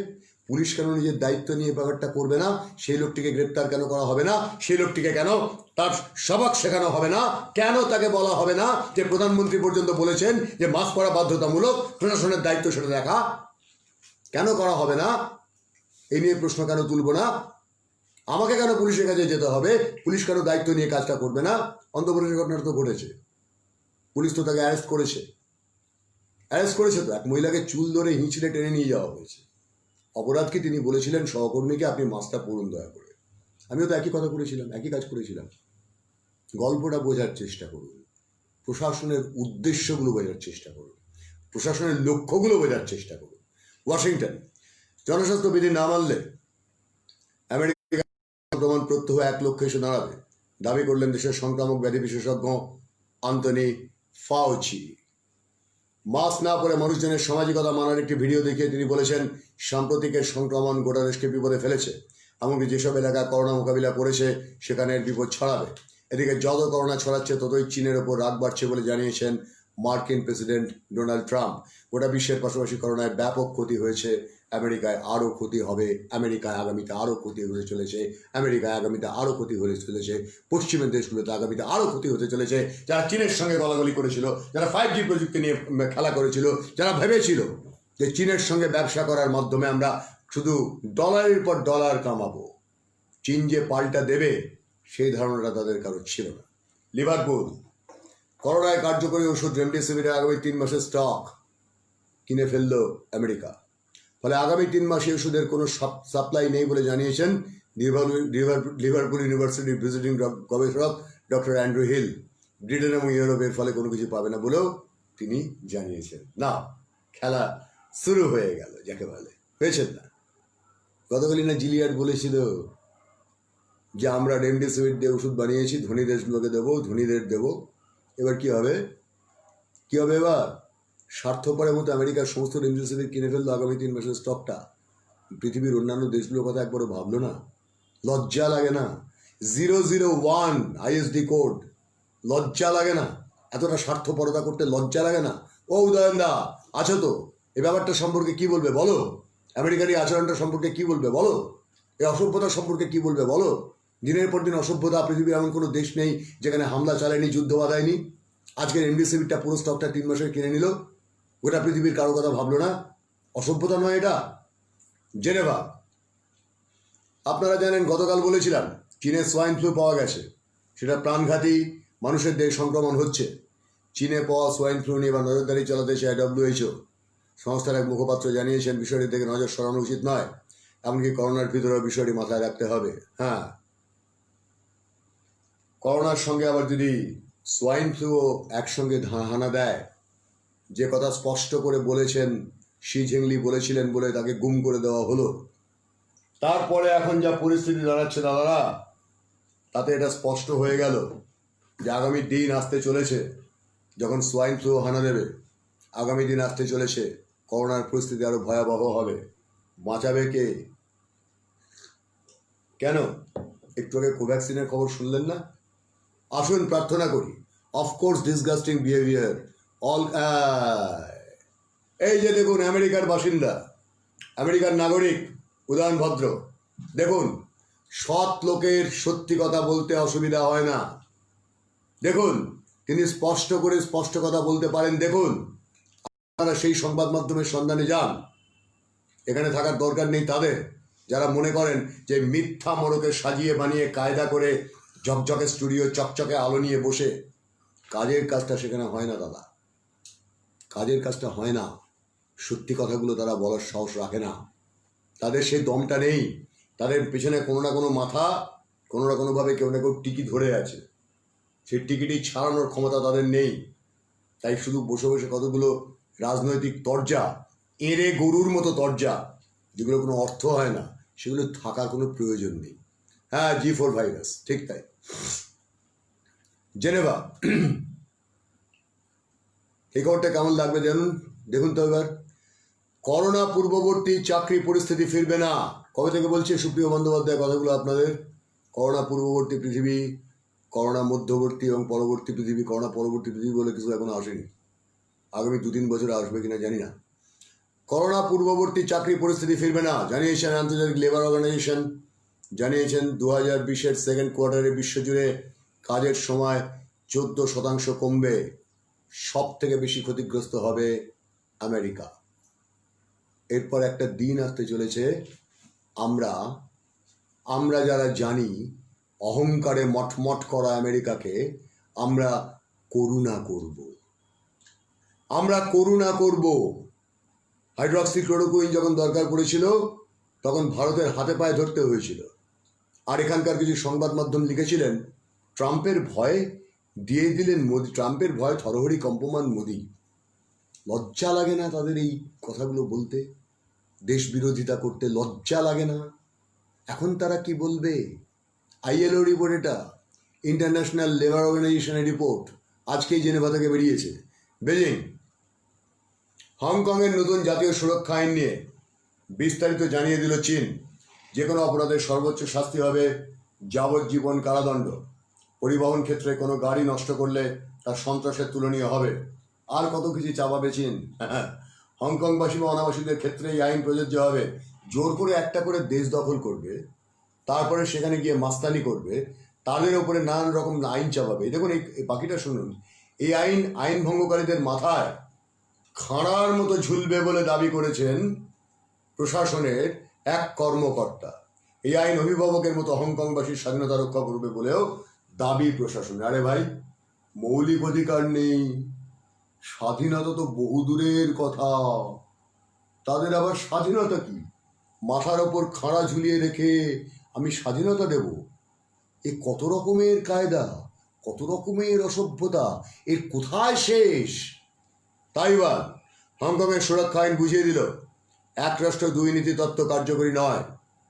পুলিশ কেন নিজের দায়িত্ব নিয়ে ব্যাপারটা করবে না? সেই লোকটিকে গ্রেপ্তার কেন করা হবে না? সেই লোকটিকে কেন তার সবক শেখানো হবে না? কেন তাকে বলা হবে না যে প্রধানমন্ত্রী পর্যন্ত বলেছেন যে মাস্ক পরা বাধ্যতামূলক, প্রশাসনের দায়িত্ব সেটা দেখা? কেন করা হবে না? এই নিয়ে প্রশ্ন কেন তুলব না? আমাকে কেন পুলিশের কাছে যেতে হবে? পুলিশ কেন দায়িত্ব নিয়ে কাজটা করবে না? অন্ধ্রপ্রদেশের ঘটনাটা তো ঘটেছে, পুলিশ তো তাকে অ্যারেস্ট করেছে তো। এক মহিলাকে চুল ধরে হিঁচড়ে টেনে নিয়ে যাওয়া হয়েছে। অপরাধ কি? তিনি বলেছিলেন সহকর্মীকে আপনি মাস্কটা পরুন দয়া করে। আমিও তো একই কথা করেছিলাম, একই কাজ করেছিলাম। গল্পটা বোঝার চেষ্টা করুন, প্রশাসনের উদ্দেশ্যগুলো বোঝার চেষ্টা করুন, প্রশাসনের লক্ষ্যগুলো বোঝার চেষ্টা করুন। ওয়াশিংটন জনস্বাস্থ্যবিধি না মানলে আমেরিকা সংক্রমণ প্রত্যহ 1 লক্ষ এসে দাঁড়াবে, দাবি করলেন দেশের সংক্রামক ব্যাধি বিশেষজ্ঞ অ্যান্থনি ফাউচি। মাস্ক না পরে মানুষজনের সামাজিকতা মানার একটি ভিডিও দেখিয়ে তিনি বলেছেন সাম্প্রতিকের সংক্রমণ গোটা দেশকে বিপদে ফেলেছে, এমনকি যেসব এলাকায় করোনা মোকাবিলা করেছে সেখানে এর বিপদ ছড়াবে। এদিকে যত করোনা ছড়াচ্ছে ততই চীনের ওপর রাগ বাড়ছে বলে জানিয়েছেন মার্কিন প্রেসিডেন্ট ডোনাল্ড ট্রাম্প। গোটা বিশ্বের পাশাপাশি করোনায় ব্যাপক ক্ষতি হয়েছে, আমেরিকায় আরও ক্ষতি হবে, আমেরিকায় আগামীতে আরও ক্ষতি হতে চলেছে, আমেরিকায় আগামীতে আরও ক্ষতি হতে চলেছে, পশ্চিমের দেশগুলোতে আগামীতে আরও ক্ষতি হতে চলেছে। যারা চীনের সঙ্গে গলাগলি করেছিল, যারা 5G প্রযুক্তি নিয়ে খেলা করেছিল, যারা ভেবেছিল যে চীনের সঙ্গে ব্যবসা করার মাধ্যমে আমরা শুধু ডলারের পর ডলার কামাবো, চীন যে পাল্টা দেবে সেই ধারণাটা তাদের কারো ছিল না। লিভারপুল করোনায় কার্যকরী ওষুধ রেমডেসিভিরের আগামী 3 মাসের স্টক কিনে ফেলল আমেরিকা। ফলে আগামী 3 মাসে ওষুধের কোনো সাপ্লাই নেই বলে জানিয়েছেন লিভারপুল ইউনিভার্সিটির ভিজিটিং গবেষক ডক্টর অ্যান্ড্রু হিল। ব্রিটেন এবং ইউরোপের ফলে কোনো কিছু পাবে না বলেও তিনি জানিয়েছেন। না, খেলা শুরু হয়ে গেল, যাকে বলে হয়েছেন না। গতকালই না জিলিয়ার্ড বলেছিল যে আমরা রেমডেসিভির দিয়ে ওষুধ বানিয়েছি, ধনী দেশগুলোকে দেবো, ধনীদের দেবো। এবার কি হবে? এবার স্বার্থপরের মতো আমেরিকার সমস্ত রেমডেসিভির কিনে ফেললো আগামী 3 মাসের স্টকটা। পৃথিবীর অন্যান্য দেশগুলোর কথা একবারও ভাবলো না? লজ্জা লাগে না? 001 ISD কোড, লজ্জা লাগে না? এতটা স্বার্থপরতা করতে লজ্জা লাগে না? ও উদয়ন দা আছো তো, এই ব্যাপারটা সম্পর্কে কি বলবে বলো? আমেরিকার এই আচরণটা সম্পর্কে কি বলবে বলো? এই অসভ্যতা সম্পর্কে কি বলবে বলো? দিনের পর দিন অসভ্যতা, পৃথিবীর এমন কোনো দেশ নেই যেখানে হামলা চালায়নি, যুদ্ধ বাধায়নি। আজকের রেমডেসিভিরটা পুরো স্টকটা 3 মাসের কিনে নিল, গোটা পৃথিবীর কারো কথা ভাবলো না। অসভ্যতা নয় এটা? জেনেভা, আপনারা জানেন গতকাল বলেছিলাম চীনে সোয়াইন ফ্লু পাওয়া গেছে, সেটা প্রাণঘাতী, মানুষের দেহে সংক্রমণ হচ্ছে। চীনে পাওয়া সোয়াইন ফ্লু নিয়ে বা নজরদারি চালাতে চায় WHO সংস্থার এক মুখপাত্র জানিয়েছেন বিষয়টি থেকে নজর সরানো উচিত নয়, এমনকি করোনার ভিতরেও বিষয়টি মাথায় রাখতে হবে। হ্যাঁ, করোনার সঙ্গে আবার যদি সোয়াইন ফ্লুও একসঙ্গে হানা দেয়, যে কথা স্পষ্ট করে বলেছেন শি জিনপিং বলেছিলেন বলে তাকে গুম করে দেওয়া হলো। তারপরে এখন যা পরিস্থিতি দাঁড়াচ্ছে দাদারা, তাতে এটা স্পষ্ট হয়ে গেল যে আগামী দিন আসতে চলেছে যখন সোয়াইন ফ্লু হানা দেবে, আগামী দিন আসতে চলেছে করোনার পরিস্থিতি আরো ভয়াবহ হবে। বাঁচাবে কে? কেন একটু আগে কোভ্যাক্সিনের খবর শুনলেন না? আসুন প্রার্থনা করি। Of course disgusting behaviour all. এই যে দেখুন আমেরিকার বাসিন্দা, আমেরিকার নাগরিক উদয়ন ভদ্র, দেখুন সৎ লোকের সত্যি কথা বলতে অসুবিধা হয় না। দেখুন তিনি স্পষ্ট কথা বলতে পারেন। দেখুন আপনারা সেই সংবাদ মাধ্যমের সন্ধানে যান, এখানে থাকার দরকার নেই তাদের, যারা মনে করেন যে মিথ্যা মোড়কে সাজিয়ে বানিয়ে কায়দা করে ঝকঝকে স্টুডিও চকচকে আলো নিয়ে বসে কাজের কাজটা সেখানে হয় না দাদা, কাজের কাজটা হয় না। সত্যি কথাগুলো তারা বলার সাহস রাখে না, তাদের সেই দমটা নেই। তাদের পেছনে কোনো না কোনো মাথা, কোনো না কোনোভাবে কেউ না কেউ টিকি ধরে আছে, সেই টিকিটি ছাড়ানোর ক্ষমতা তাদের নেই। তাই শুধু বসে বসে কতগুলো রাজনৈতিক তরজা, এঁড়ে গরুর মতো তরজা, যেগুলো কোনো অর্থ হয় না, সেগুলো থাকার কোনো প্রয়োজন নেই। হ্যাঁ, G4 ভাইরাস, ঠিক তাই। জেনেভা, এই খবরটা কেমন লাগবে দেখুন তো এবার। করোনা পূর্ববর্তী চাকরি পরিস্থিতি ফিরবে না। কবে থেকে বলছে সুপ্রিয় বন্দ্যোপাধ্যায় কথাগুলো আপনাদের? করোনা পূর্ববর্তী পৃথিবী, করোনা মধ্যবর্তী এবং পরবর্তী পৃথিবী, করোনা পরবর্তী পৃথিবী বলে কিছু এখনো আসেনি। আগামী 2-3 বছরে আসবে কিনা জানি না। করোনা পূর্ববর্তী চাকরি পরিস্থিতি ফিরবে না জানিয়েছেন আন্তর্জাতিক লেবার অর্গানাইজেশন। জানিয়েছেন 2020-এর সেকেন্ড কোয়ার্টারে বিশ্বজুড়ে কাজের সময় 14% কমবে। সব থেকে বেশি ক্ষতিগ্রস্ত হবে আমেরিকা। এরপর একটা দিন আসতে চলেছে, আমরা যারা জানি অহংকারে মটমট করা আমেরিকাকে আমরা করুণা করব। হাইড্রক্সিক্লোরোকুইন যখন দরকার পড়েছিল তখন ভারতের হাতে পায়ে ধরতে হয়েছিল। আর এখানকার কিছু সংবাদ মাধ্যম লিখেছিলেন ট্রাম্পের ভয় দিয়ে দিলেন মোদি, ট্রাম্পের ভয় থরহরি কম্পমান মোদি। লজ্জা লাগে না তাদের এই কথাগুলো বলতে? দেশ বিরোধিতা করতে লজ্জা লাগে না? এখন তারা কি বলবে? ILO রিপোর্ট, এটা ইন্টারন্যাশনাল লেবার অর্গানাইজেশনের রিপোর্ট, আজকেই জেনেভা থেকে বেরিয়েছে। বেজিং, হংকংয়ের নতুন জাতীয় সুরক্ষা আইন নিয়ে বিস্তারিত জানিয়ে দিল চীন। যে কোনো অপরাধের সর্বোচ্চ শাস্তি হবে যাবজ্জীবন কারাদণ্ড। পরিবহন ক্ষেত্রে কোনো গাড়ি নষ্ট করলে তার সন্ত্রাসের তুলনীয় হবে। আর কত কিছু চাপাবে চীন। হংকংবাসী বা অনাবাসীদের ক্ষেত্রে এই আইন প্রযোজ্য হবে। জোর করে একটা করে দেশ দখল করবে, তারপরে সেখানে গিয়ে মাস্তানি করবে, তাদের ওপরে নানান রকম আইন চাপাবে। দেখুন এই বাকিটা শুনুন। এই আইন ভঙ্গকারীদের মাথায় খাঁড়ার মতো ঝুলবে বলে দাবি করেছেন প্রশাসনের এক কর্মকর্তা। এই আইন অভিভাবকের মতো হংকংবাসীর স্বাধীনতা রক্ষা করবে বলেও দাবি প্রশাসনের। আরে ভাই, মৌলিক অধিকার নেই, স্বাধীনতা তো বহু দূরের কথা। তাদের আবার স্বাধীনতা কি? মাথার ওপর খাঁড়া ঝুলিয়ে রেখে আমি স্বাধীনতা দেব? এ কত রকমের কায়দা, কত রকমের অসভ্যতা, এর কোথায় শেষ? তাইওয়ান, হংকংয়ের সুরক্ষা আইন বুঝিয়ে দিল এক রাষ্ট্র দুই নীতি তত্ত্ব কার্যকরী নয়।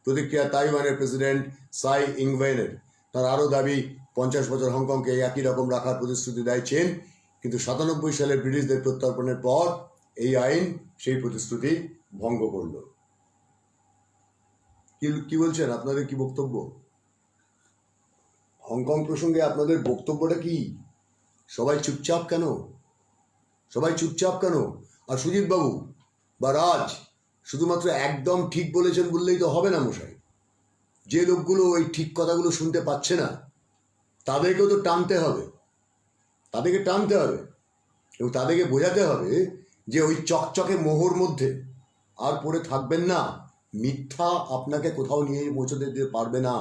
প্রতিক্রিয়া তাইওয়ানের প্রেসিডেন্ট সাই ইংওয়েনের। তার আরও দাবি 50 বছর হংকংকে একই রকম রাখার প্রতিশ্রুতি দেয় চীন, কিন্তু 97 সালে ব্রিটিশদের প্রত্যর্পণের পর এই আইন সেই প্রতিশ্রুতি ভঙ্গ করল। কি বলছেন? আপনাদের কি বক্তব্য হংকং প্রসঙ্গে? আপনাদের বক্তব্যটা কি? সবাই চুপচাপ কেন? আর সুজিত বাবু বা রাজ শুধুমাত্র একদম ঠিক বলেছেন বললেই তো হবে না মশাই। যে লোকগুলো ওই ঠিক কথাগুলো শুনতে পাচ্ছে না, তাদেরকেও তো টানতে হবে এবং তাদেরকে বোঝাতে হবে যে ওই চকচকে মোহর মধ্যে আর পড়ে থাকবেন না। মিথ্যা আপনাকে কোথাও নিয়ে পৌঁছতে দিতে পারবে না।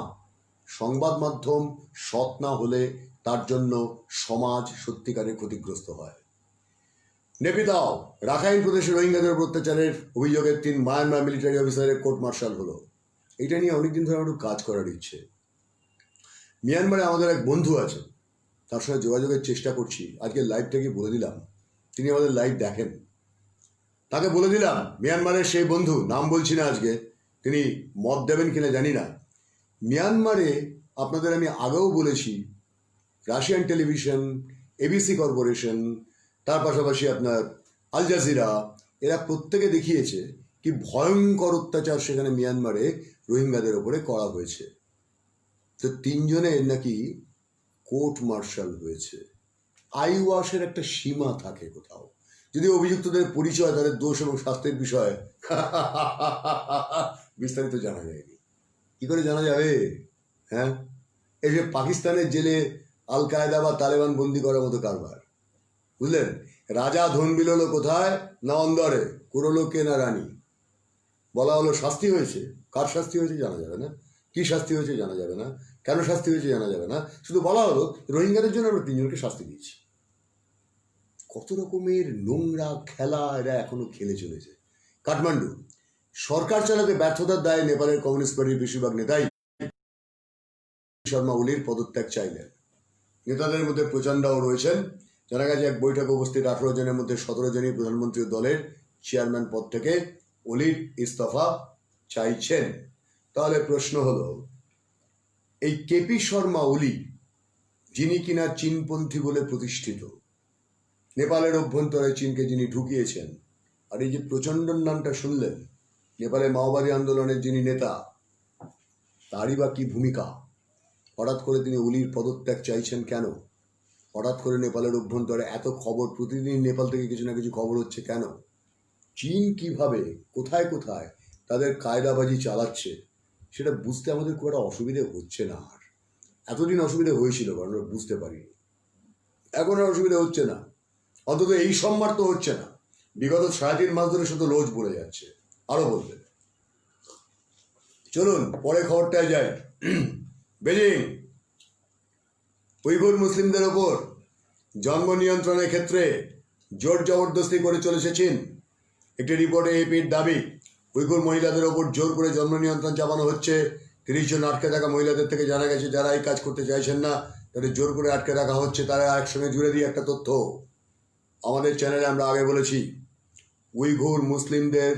সংবাদ মাধ্যম সৎ না হলে তার জন্য সমাজ সত্যিকারের ক্ষতিগ্রস্ত হয়। নেপিতাও, রাখাইন প্রদেশে রোহিঙ্গাদের উপর অত্যাচারের অভিযোগে 3 মায়ানমার মিলিটারি অফিসারের কোর্ট মার্শাল হলো। এটা নিয়ে অনেকদিন ধরে একটু কাজ করার ইচ্ছে। মিয়ানমারে আমাদের এক বন্ধু আছেন, তার সঙ্গে যোগাযোগের চেষ্টা করছি। আজকে লাইভ থেকে বলে দিলাম, তিনি আমাদের লাইভ দেখেন। তাকে বলে দিলাম, মিয়ানমারের সেই বন্ধু, নাম বলছি না আজকে, তিনি মত দেবেন কিনা জানি না। মিয়ানমারে আপনাদের আমি আগেও বলেছি, রাশিয়ান টেলিভিশন, ABC কর্পোরেশন, তার পাশাপাশি আপনার আল জাজিরা, এরা প্রত্যেকে দেখিয়েছে কি ভয়ঙ্কর অত্যাচার সেখানে মিয়ানমারে রোহিঙ্গাদের ওপরে করা হয়েছে। তো 3 জনের নাকি কোর্ট মার্শাল হয়েছে। আইওয়াসের একটা সীমা থাকে কোথাও। যদি অভিযুক্তদের পরিচয়, তাদের দোষ এবং শাস্তির বিষয়ে বিস্তারিত জানা যায়নি। কি করে জানা যাবে? হ্যাঁ, এই যে পাকিস্তানের জেলে আল কায়দা বা তালেবান বন্দি করার মতো কারবার, বুঝলেন? রাজা ধন বিলোলো কোথায়? না অন্দরে। কুড়োলো কে না রানী। বলা হলো শাস্তি হয়েছে, কার শাস্তি হয়েছে জানা যাবে না, কি শাস্তি হয়েছে জানা যাবে না, কেন শাস্তি হয়েছে জানা যাবে না, শুধু বলা হলো রোহিঙ্গাদের জন্য আমরা 3 জনকে শাস্তি দিয়েছি। কত রকমের নোংরা খেলা এরা এখনো খেলে চলেছে। কাঠমান্ডু, সরকার চালাতে ব্যর্থতার দায়ে নেপালের কমিউনিস্ট পার্টির বেশিরভাগ নেতাই শর্মা ওলির পদত্যাগ চাইলেন। নেতাদের মধ্যে প্রচণ্ডাও রয়েছেন। জানা গেছে এক বৈঠকে উপস্থিত 18 জনের মধ্যে 17 জনই প্রধানমন্ত্রী দলের চেয়ারম্যান পদ থেকে ওলির ইস্তফা চাইছেন। তাহলে প্রশ্ন হলো, এই কেপি শর্মা ওলি, যিনি কিনা চীনপন্থী বলে প্রতিষ্ঠিত, নেপালের অভ্যন্তরে চীনকে যিনি ঢুকিয়েছেন, আর এই যে প্রচণ্ডর নামটা শুনলেন, নেপালে মাওবাদী আন্দোলনের যিনি নেতা, তারই বা কি ভূমিকা? হঠাৎ করে তিনি ওলির পদত্যাগ চাইছেন কেন? হঠাৎ করে নেপালের অভ্যন্তরে এত খবর, প্রতিদিন নেপাল থেকে কিছু না কিছু খবর হচ্ছে কেন? চীন কিভাবে কোথায় কোথায় তাদের কায়দাবাজি চালাচ্ছে সেটা বুঝতে আমাদের খুব একটা অসুবিধে হচ্ছে না। আর এতদিন অসুবিধে হয়েছিল, কারণ আমরা বুঝতে পারিনি। এখন আর অসুবিধা হচ্ছে না, অন্তত এই সম্মান তো হচ্ছে না। বিগত 3.5 মাস ধরে শুধু লোজ পড়ে যাচ্ছে। আরো বলবেন। চলুন পরে খবরটায় যাই। বেজিং উইঘুর মুসলিমদের ওপর জন্ম নিয়ন্ত্রণের ক্ষেত্রে জোর জবরদস্তি করে চলেছে চীন। একটি রিপোর্টে এপির দাবি, উইঘুর মহিলাদের ওপর জোর করে জন্ম নিয়ন্ত্রণ চাপানো হচ্ছে। 30 জন আটকে থাকা মহিলাদের থেকে জানা গেছে যারা এই কাজ করতে চাইছেন না তাদের জোর করে আটকে রাখা হচ্ছে। তারা একসঙ্গে জুড়ে দিয়ে একটা তথ্য আমাদের চ্যানেলে আমরা আগে বলেছি, উইঘুর মুসলিমদের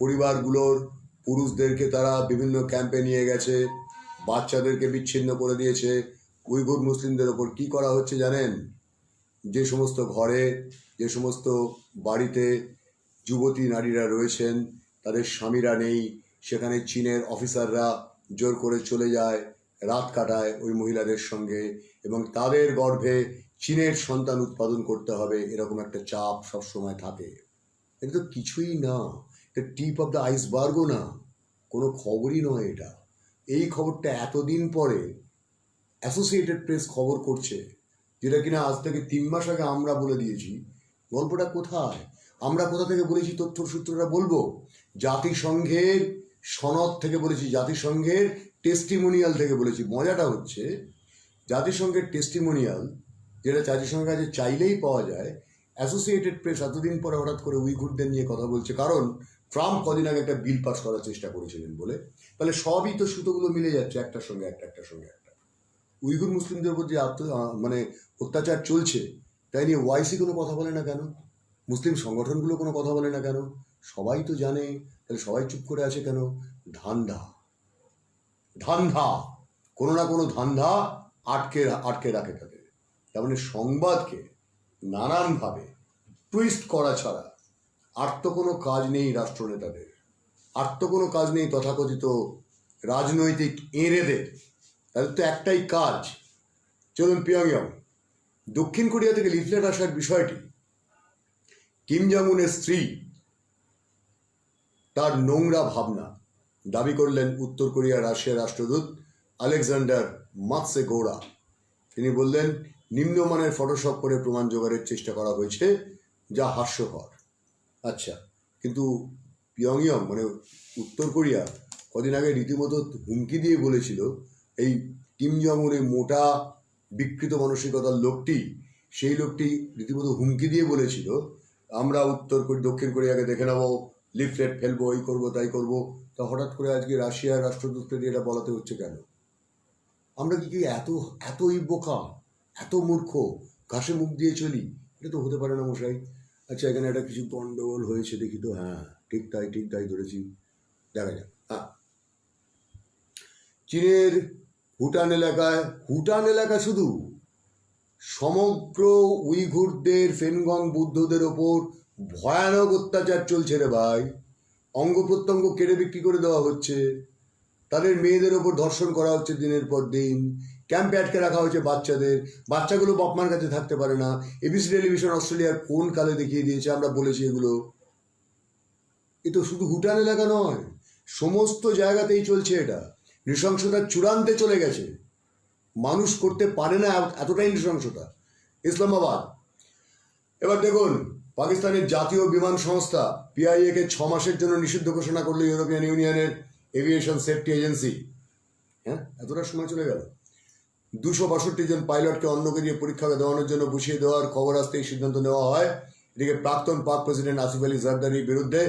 পরিবারগুলোর পুরুষদেরকে তারা বিভিন্ন ক্যাম্পে নিয়ে গেছে, বাচ্চাদেরকে বিচ্ছিন্ন করে দিয়েছে। উইঘুর মুসলিমদের ওপর কি করা হচ্ছে জানেন? যে সমস্ত ঘরে, যে সমস্ত বাড়িতে যুবতী নারীরা রয়েছেন, তাদের স্বামীরা নেই, সেখানে চীনের অফিসাররা জোর করে চলে যায়, রাত কাটায় ওই মহিলাদের সঙ্গে, এবং তাদের গর্ভে চীনের সন্তান উৎপাদন করতে হবে এরকম একটা চাপ সবসময় থাকে। এটা তো কিছুই না, এটা টিপ অফ দ্য আইসবার্গও না, কোনো খবরই নয় এটা। এই খবরটা এতদিন পরে অ্যাসোসিয়েটেড প্রেস খবর করছে, যেটা কিনা আজ থেকে 3 মাস আগে আমরা বলে দিয়েছি। গল্পটা কোথায়? আমরা কোথা থেকে বলেছি? তথ্য সূত্রটা বলবো। জাতিসংঘের সনদ থেকে বলেছি, জাতিসংঘের টেস্টিমোনিয়াল থেকে বলেছি। মজাটা হচ্ছে, জাতিসংঘের টেস্টিমোনিয়াল যেটা জাতিসংঘের কাছে চাইলেই পাওয়া যায়, অ্যাসোসিয়েটেড প্রেস এতদিন পরে হঠাৎ করে উইঘুরদের নিয়ে কথা বলছে। কারণ ট্রাম্প কদিন আগে একটা বিল পাস করার চেষ্টা করেছিলেন বলে। তাহলে সবই তো সুতোগুলো মিলে যাচ্ছে, একটার সঙ্গে একটার সঙ্গে একটা। উইঘুর মুসলিমদের উপর যে মানে অত্যাচার চলছে, তাই নিয়ে ওয়াইসি কোনো কথা বলে না কেন? মুসলিম সংগঠনগুলো কোনো কথা বলে না কেন? সবাই তো জানে, তাহলে সবাই চুপ করে আছে কেন? ধান্ধা, ধান্ধা, কোনো না কোনো ধান্ধা আটকে রাখে তাদের। তার মানে সংবাদকে নানানভাবে টুইস্ট করা ছাড়া আর তো কোনো কাজ নেই রাষ্ট্রনেতাদের, আর তো কোনো কাজ নেই তথাকথিত রাজনৈতিক এঁড়েদের। তাদের তো একটাই কাজ। চলুন পিয়ংইয়ং, দক্ষিণ কোরিয়া থেকে লিফলেট আসার বিষয়টি কিম জং উনের স্ত্রী তার নোংরা ভাবনা দাবি করলেন উত্তর কোরিয়ার রাশিয়ার রাষ্ট্রদূত আলেকজান্ডার মাতসেগোরা। তিনি বললেন, নিম্নমানের ফটোশপ করে প্রমাণ জোগাড়ের চেষ্টা করা হয়েছে, যা হাস্যকর। আচ্ছা, কিন্তু পিয়ংইয়ং মানে উত্তর কোরিয়া কদিন আগে রীতিমতো হুমকি দিয়ে বলেছিল, এই কিম জং উনের মোটা বিকৃত মানসিকতার লোকটি, সেই লোকটি রীতিমতো হুমকি দিয়ে বলেছিল, আমরা দক্ষিণ কোরিয়াকে দেখে নেবো, লিফলেট ফেলবো, এই করবো তাই করবো। তা হঠাৎ করে আজকে রাশিয়ার রাষ্ট্রদূতকে দিয়ে এটা বলাতে হচ্ছে কেন? আমরা কি এতই বোকা, এত মূর্খ, ঘাসে মুখ দিয়ে চলি? এটা তো হতে পারে না মশাই। আচ্ছা, এখানে একটা কিছু গন্ডগোল হয়েছে দেখি তো। হ্যাঁ, ঠিক তাই ধরেছি। দেখা যাক। হ্যাঁ, চীনের হুটান এলাকা শুধু সমগ্র উইঘুরদের, ফেনগং বুদ্ধদের ওপর ভয়ানক অত্যাচার চলছে রে ভাই। অঙ্গ প্রত্যঙ্গ কেড়ে বিক্রি করে দেওয়া হচ্ছে, তাদের মেয়েদের ওপর ধর্ষণ করা হচ্ছে দিনের পর দিন, ক্যাম্পে আটকে রাখা হয়েছে বাচ্চাগুলো বাপমার কাছে থাকতে পারে না। এবিসি টেলিভিশন অস্ট্রেলিয়ার কোন কালে দেখিয়ে দিয়েছে, আমরা বলেছি এগুলো। এ তো শুধু হুটান এলাকা নয়, সমস্ত জায়গাতেই চলছে এটা। নৃশংসতার চূড়ান্তে চলে গেছে, মানুষ করতে পারে না এতটাই নৃশংসতা। ইসলামাবাদ, এবার দেখুন পাকিস্তানের জাতীয় বিমান সংস্থা পিআইএ কে 6 মাসের জন্য নিষিদ্ধ ঘোষণা করলো ইউরোপিয়ান ইউনিয়নের এভিয়েশন সেফটি এজেন্সি। হ্যাঁ, এতটা সময় চলে গেল। 262 জন পাইলটকে অন্যকে দিয়ে পরীক্ষা দেওয়ানোর জন্য বসিয়ে দেওয়ার খবর আসতেই সিদ্ধান্ত নেওয়া হয়। এদিকে প্রাক্তন পাক প্রেসিডেন্ট আসিফ আলী জারদারির বিরুদ্ধে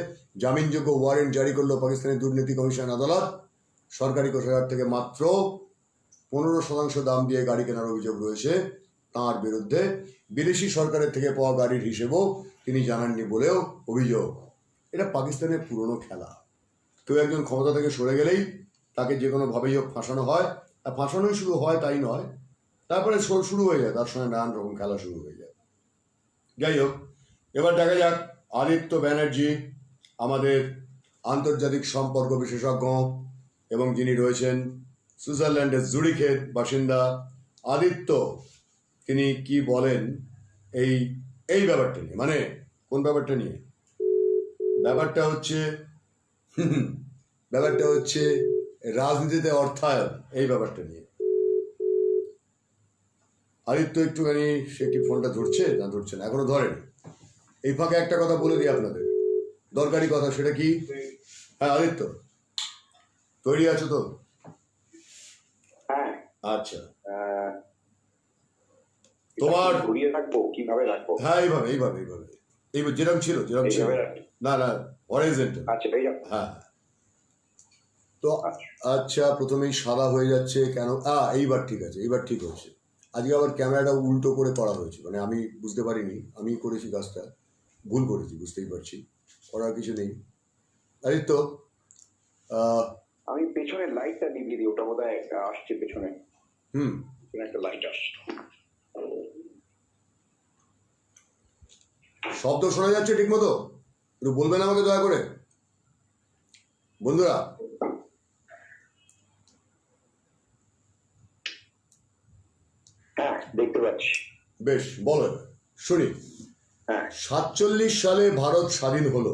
জামিনযোগ্য ওয়ারেন্ট জারি করলো পাকিস্তানের দুর্নীতি কমিশন আদালত। সরকারি কোষাগার থেকে মাত্র 15% দাম দিয়ে গাড়ি কেনার অভিযোগ রয়েছে তাঁর বিরুদ্ধে। বিদেশি সরকারের থেকে পাওয়া গাড়ির হিসেবও তিনি জানাননি বলেও অভিযোগ। এটা পাকিস্তানের পুরনো খেলা। কেউ একজন ক্ষমতা থেকে সরে গেলেই তাকে যে কোনোভাবেই হোক ফাঁসানো হয়, আর ফাঁসানোই শুরু হয় তাই নয়, তারপরে শুরু হয়ে যায় তার সঙ্গে নানান রকম খেলা শুরু হয়ে যায়। যাই হোক, এবার দেখা যাক আদিত্য ব্যানার্জি, আমাদের আন্তর্জাতিক সম্পর্ক বিশেষজ্ঞ এবং যিনি রয়েছেন সুইজারল্যান্ডের জুরিখের বাসিন্দা আদিত্য, তিনি কি বলেন এই ব্যাপারটা নিয়ে। মানে কোন ব্যাপারটা নিয়ে? ব্যাপারটা হচ্ছে রাজনীতিতে অর্থায়ন, এই ব্যাপারটা নিয়ে। আদিত্য একটুখানি, সে কি ফোনটা ধরছে না ধরছে না, এখনো ধরেনি। এই ফাঁকে একটা কথা বলে দিই আপনাদের, দরকারি কথা। সেটা কি? হ্যাঁ আদিত্য, তৈরি আছো তো? হ্যাঁ। আচ্ছা, তোমার ঘুরিয়ে রাখবো, কিভাবে রাখবো? হ্যাঁ এইভাবে যেরকম ছিল না হরাইজন্টাল। আচ্ছা, হ্যাঁ, তো আচ্ছা, প্রথমেই সাদা হয়ে যাচ্ছে কেন? এইবার ঠিক আছে, এইবার ঠিক হচ্ছে। আজকে আবার ক্যামেরাটা উল্টো করে করা হয়েছে, মানে আমি বুঝতে পারিনি, আমি করেছি কাজটা, ভুল করেছি, বুঝতেই পারছি, করার কিছু নেই। আদিত্য, আমি পেছনের লাইটটা নিভিয়ে দিই, ওটা বোধহয় আসছে পেছনে। একটা লাইট আসছে, শব্দ শোনা যাচ্ছে ঠিক মতো? একটু বলবেন আমাকে দয়া করে বন্ধুরা। হ্যাঁ, দেখতে পাচ্ছি। বেশ, বলো, শুনি। 47 সালে ভারত স্বাধীন হলো।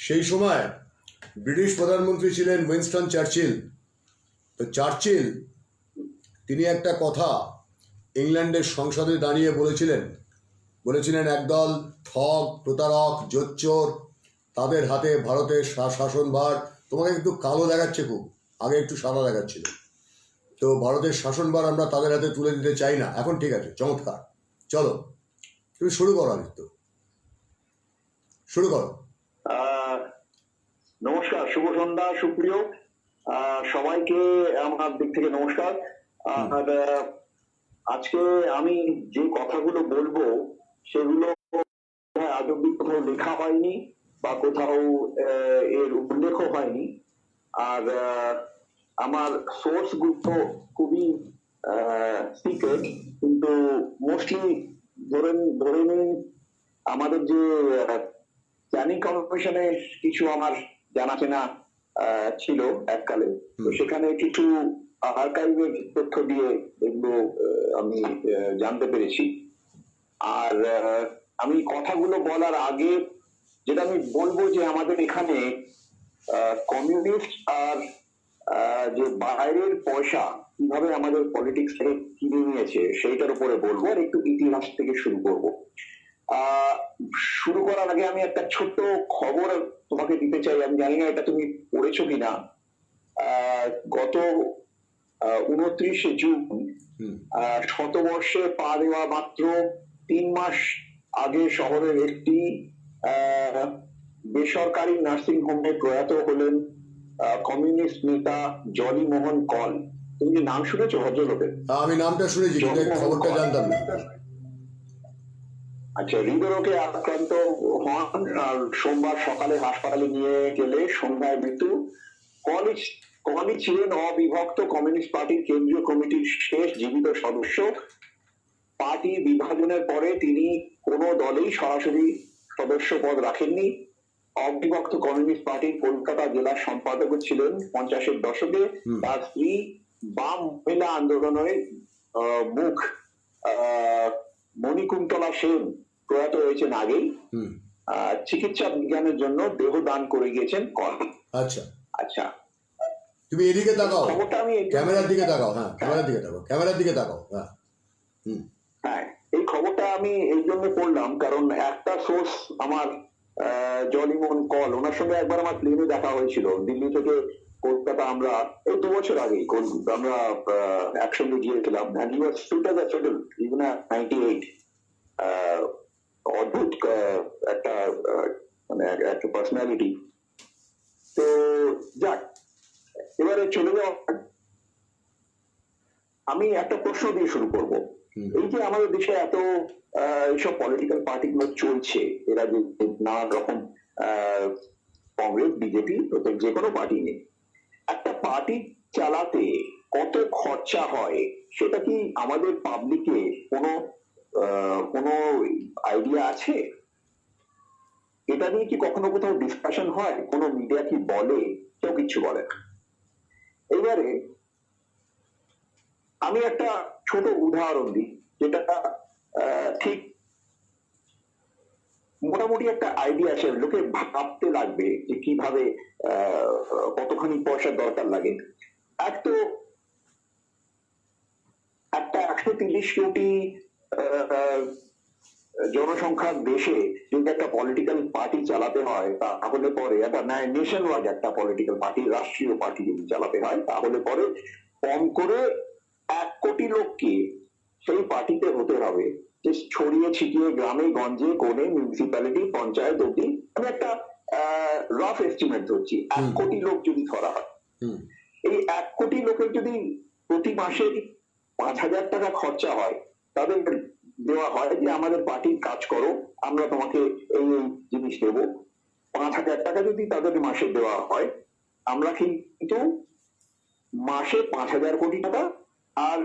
সেই সময় ব্রিটিশ প্রধানমন্ত্রী ছিলেন উইনস্টন চার্চিল। তো চার্চিল তিনি একটা কথা ইংল্যান্ডের সংসদে দাঁড়িয়ে বলেছিলেন একদল ঠগ, প্রতারক, জোচ্চোর, তাদের হাতে ভারতের শাসনভার। তোমাকে একটু কালো দেখাচ্ছে, খুব আগে একটু সাদা দেখাচ্ছিল। তো ভারতের শাসনভার আমরা তাদের হাতে তুলে দিতে চাই না। এখন ঠিক আছে, চমৎকার। চলো, তুমি শুরু করো আদিত্য, শুরু করো। নমস্কার, শুভ সন্ধ্যা সুপ্রিয় সবাইকে আমার দিক থেকে নমস্কার। আর আজকে আমি যে কথাগুলো বলবো সেগুলো আজ অব্দি কোথাও লেখা হয়নি বা কোথাও এর উল্লেখ হয়নি। আর আমার সোর্স গুলো খুবই সিক্রেট, কিন্তু মোস্টলি ধরে নিন আমাদের যে প্ল্যানিং কমিশনে কিছু আমার জানাশোনা ছিল এককালে, তো সেখানে কিছু আর্কাইভের তথ্য দিয়ে এগুলো আমি জানতে পেরেছি। আর আমি কথাগুলো বলার আগে যেটা আমি বলবো, যে আমাদের এখানে কমিউনিস্ট আর যে বাইরের পয়সা কিভাবে আমাদের পলিটিক্স থেকে কিনে নিয়েছে সেইটার উপরে বলবো, আর একটু ইতিহাস থেকে শুরু করবো। শুরু করার আগে আমি একটা ছোট্ট খবর তোমাকে দিতে চাই। আমি জানি না এটা তুমি পড়েছো কিনা। গত 29শে জুন, শতবর্ষে পা দেওয়া মাত্র 3 মাস আগে শহরের একটি বেসরকারি নার্সিং হোমে প্রয়াত হলেন কমিউনিস্ট নেতা জলি মোহন কল। তুমি কি নাম শুনেছো ভদ্রলোকের? আমি নামটা শুনেছি, খবরটা জানতাম না। আচ্ছা, হৃদরোগে আক্রান্ত হন আর সোমবার সকালে হাসপাতালে নিয়ে গেলে সন্ধ্যায় মৃত্যু। কলই ছিলেন অবিভক্ত কমিউনিস্ট পার্টির কেন্দ্রীয় কমিটির শেষ জীবিত সদস্য। পার্টি বিভাজনের পরে তিনি কোনো দলেই সরাসরি সদস্য পদ রাখেননি। অবিভক্ত কমিউনিস্ট পার্টির কলকাতা জেলার সম্পাদক ছিলেন 50-এর দশকে। তার স্ত্রী বাম মহিলা আন্দোলনের মুখ মণিকুন্তলা সেন প্রয়াত হয়েছেন আগেই। চিকিৎসা বিজ্ঞানের জন্য দেহ দান করে গিয়েছেন কল। আচ্ছা আচ্ছা, তুমি এদিকে তাকাও, খবরটা আমি ক্যামেরার দিকে তাকাও। হ্যাঁ, ক্যামেরার দিকে তাকাও। হ্যাঁ, হ্যাঁ, এই খবর খবরটা আমি এই জন্য পড়লাম কারণ একটা সোর্স আমার জলিমন কল, ওনার সঙ্গে একবার আমার প্লেনে দেখা হয়েছিল দিল্লি থেকে কলকাতা। আমরা এই 2 বছর আগে আমরা একসঙ্গে গিয়েছিলাম। and he was fit as a fiddle, even at 98. অদ্ভুত একটা মানে একটা পার্সোনালিটি। তো যাক, এবারে চলে যাওয়া, আমি একটা প্রশ্ন দিয়ে শুরু করব। এই যে আমাদের দেশে এত এইসব পলিটিক্যাল পার্টি গুলো চলছে, এরা যে নানা রকম কংগ্রেস, বিজেপি, প্রত্যেক যে কোনো পার্টি নেই, একটা পার্টি চালাতে কত খরচা হয় সেটা কি আমাদের পাবলিকে কোনো কোনো আইডিয়া আছে? এটা নিয়ে কি কখনো কোথাও ডিসকাশন হয়? কোনো মিডিয়া কি বলে? কেউ কিচ্ছু বলে না। এবারে আমি একটা ছোট উদাহরণ দিই, যেটা ঠিক মোটামুটি একটা আইডিয়া আসে, লোকে ভাবতে লাগবে যে কিভাবে কতখানি পয়সার দরকার লাগে। এক তো একটা 130 কোটি জনসংখ্যার দেশে যদি একটা পলিটিক্যাল পার্টি চালাতে হয়, তাহলে পরে একটা নেশন ওয়াইড একটা পলিটিক্যাল পার্টি, রাষ্ট্রীয় পার্টি যদি চালাতে হয়, তাহলে পরে কম করে 1 কোটি লোককে সেই পার্টিতে হতে হবে, যে ছড়িয়ে ছিটিয়ে গ্রামে গঞ্জে কোণে মিউনিসিপ্যালিটি পঞ্চায়েত অব্দি। আমি একটা রাফ এস্টিমেট ধরছি, 1 কোটি লোক যদি ধরা হয়, এই 1 কোটি লোকের যদি প্রতি মাসে 5,000 টাকা খরচা হয়, তাদের দেওয়া হয় যে আমাদের পার্টির কাজ করো, আমরা তোমাকে এই এই জিনিস দেবো। 5,000 টাকা যদি তাদের মাসে দেওয়া হয়, আমরা কিন্তু মাসে 5,000 কোটি টাকা আর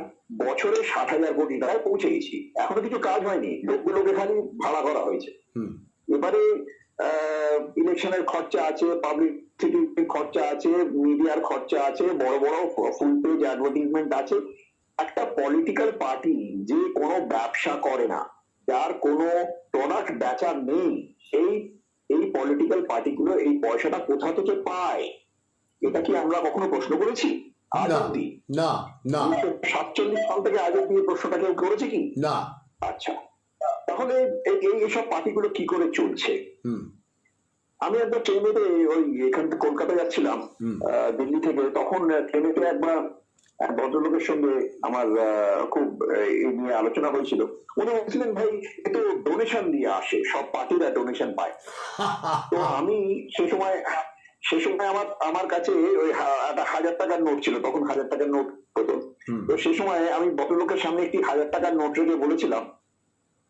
বছরে 60,000 কোটি টাকায় পৌঁছে গেছি। এখনো কিছু কাজ হয়নি, লোকগুলোকে খালি ভাড়া করা হয়েছে। এবারে ইলেকশনের খরচা আছে, পাবলিসিটির খরচা আছে, মিডিয়ার খরচা আছে, বড় বড় ফুল পেজ অ্যাডভার্টাইজমেন্ট আছে। একটা পলিটিক্যাল পার্টি যে কোনো ব্যবসা করে না, যার কোনো প্রোডাক্ট বেচার নেই, এই পলিটিক্যাল পার্টিগুলো এই পয়সাটা কোথা থেকে পায়? এটা কি আমরা কখনো প্রশ্ন করেছি? আজ অব্দি না, না, 1947 সাল থেকে আজ অব্দি এই প্রশ্নটা কেউ করেছে কি? না। আচ্ছা, তাহলে এইসব পার্টিগুলো কি করে চলছে? আমি একবার ট্রেনেতে ওই এখান থেকে কলকাতা যাচ্ছিলাম দিল্লি থেকে, তখন ট্রেনেতে একবার এক ভদ্রলোকের সঙ্গে আমার খুব এই নিয়ে আলোচনা হয়েছিল। উনি বলছিলেন, ভাই এ তো ডোনেশন দিয়ে আসে, সব পার্টিরা ডোনেশন পায়। তো আমি সে সময় আমার কাছে ওই একটা 1,000 টাকার নোট ছিল, তখন 1,000 টাকার নোট হতো। তো সে সময় আমি ভদ্রলোকের সামনে একটি 1,000 টাকার নোট রেখে বলেছিলাম,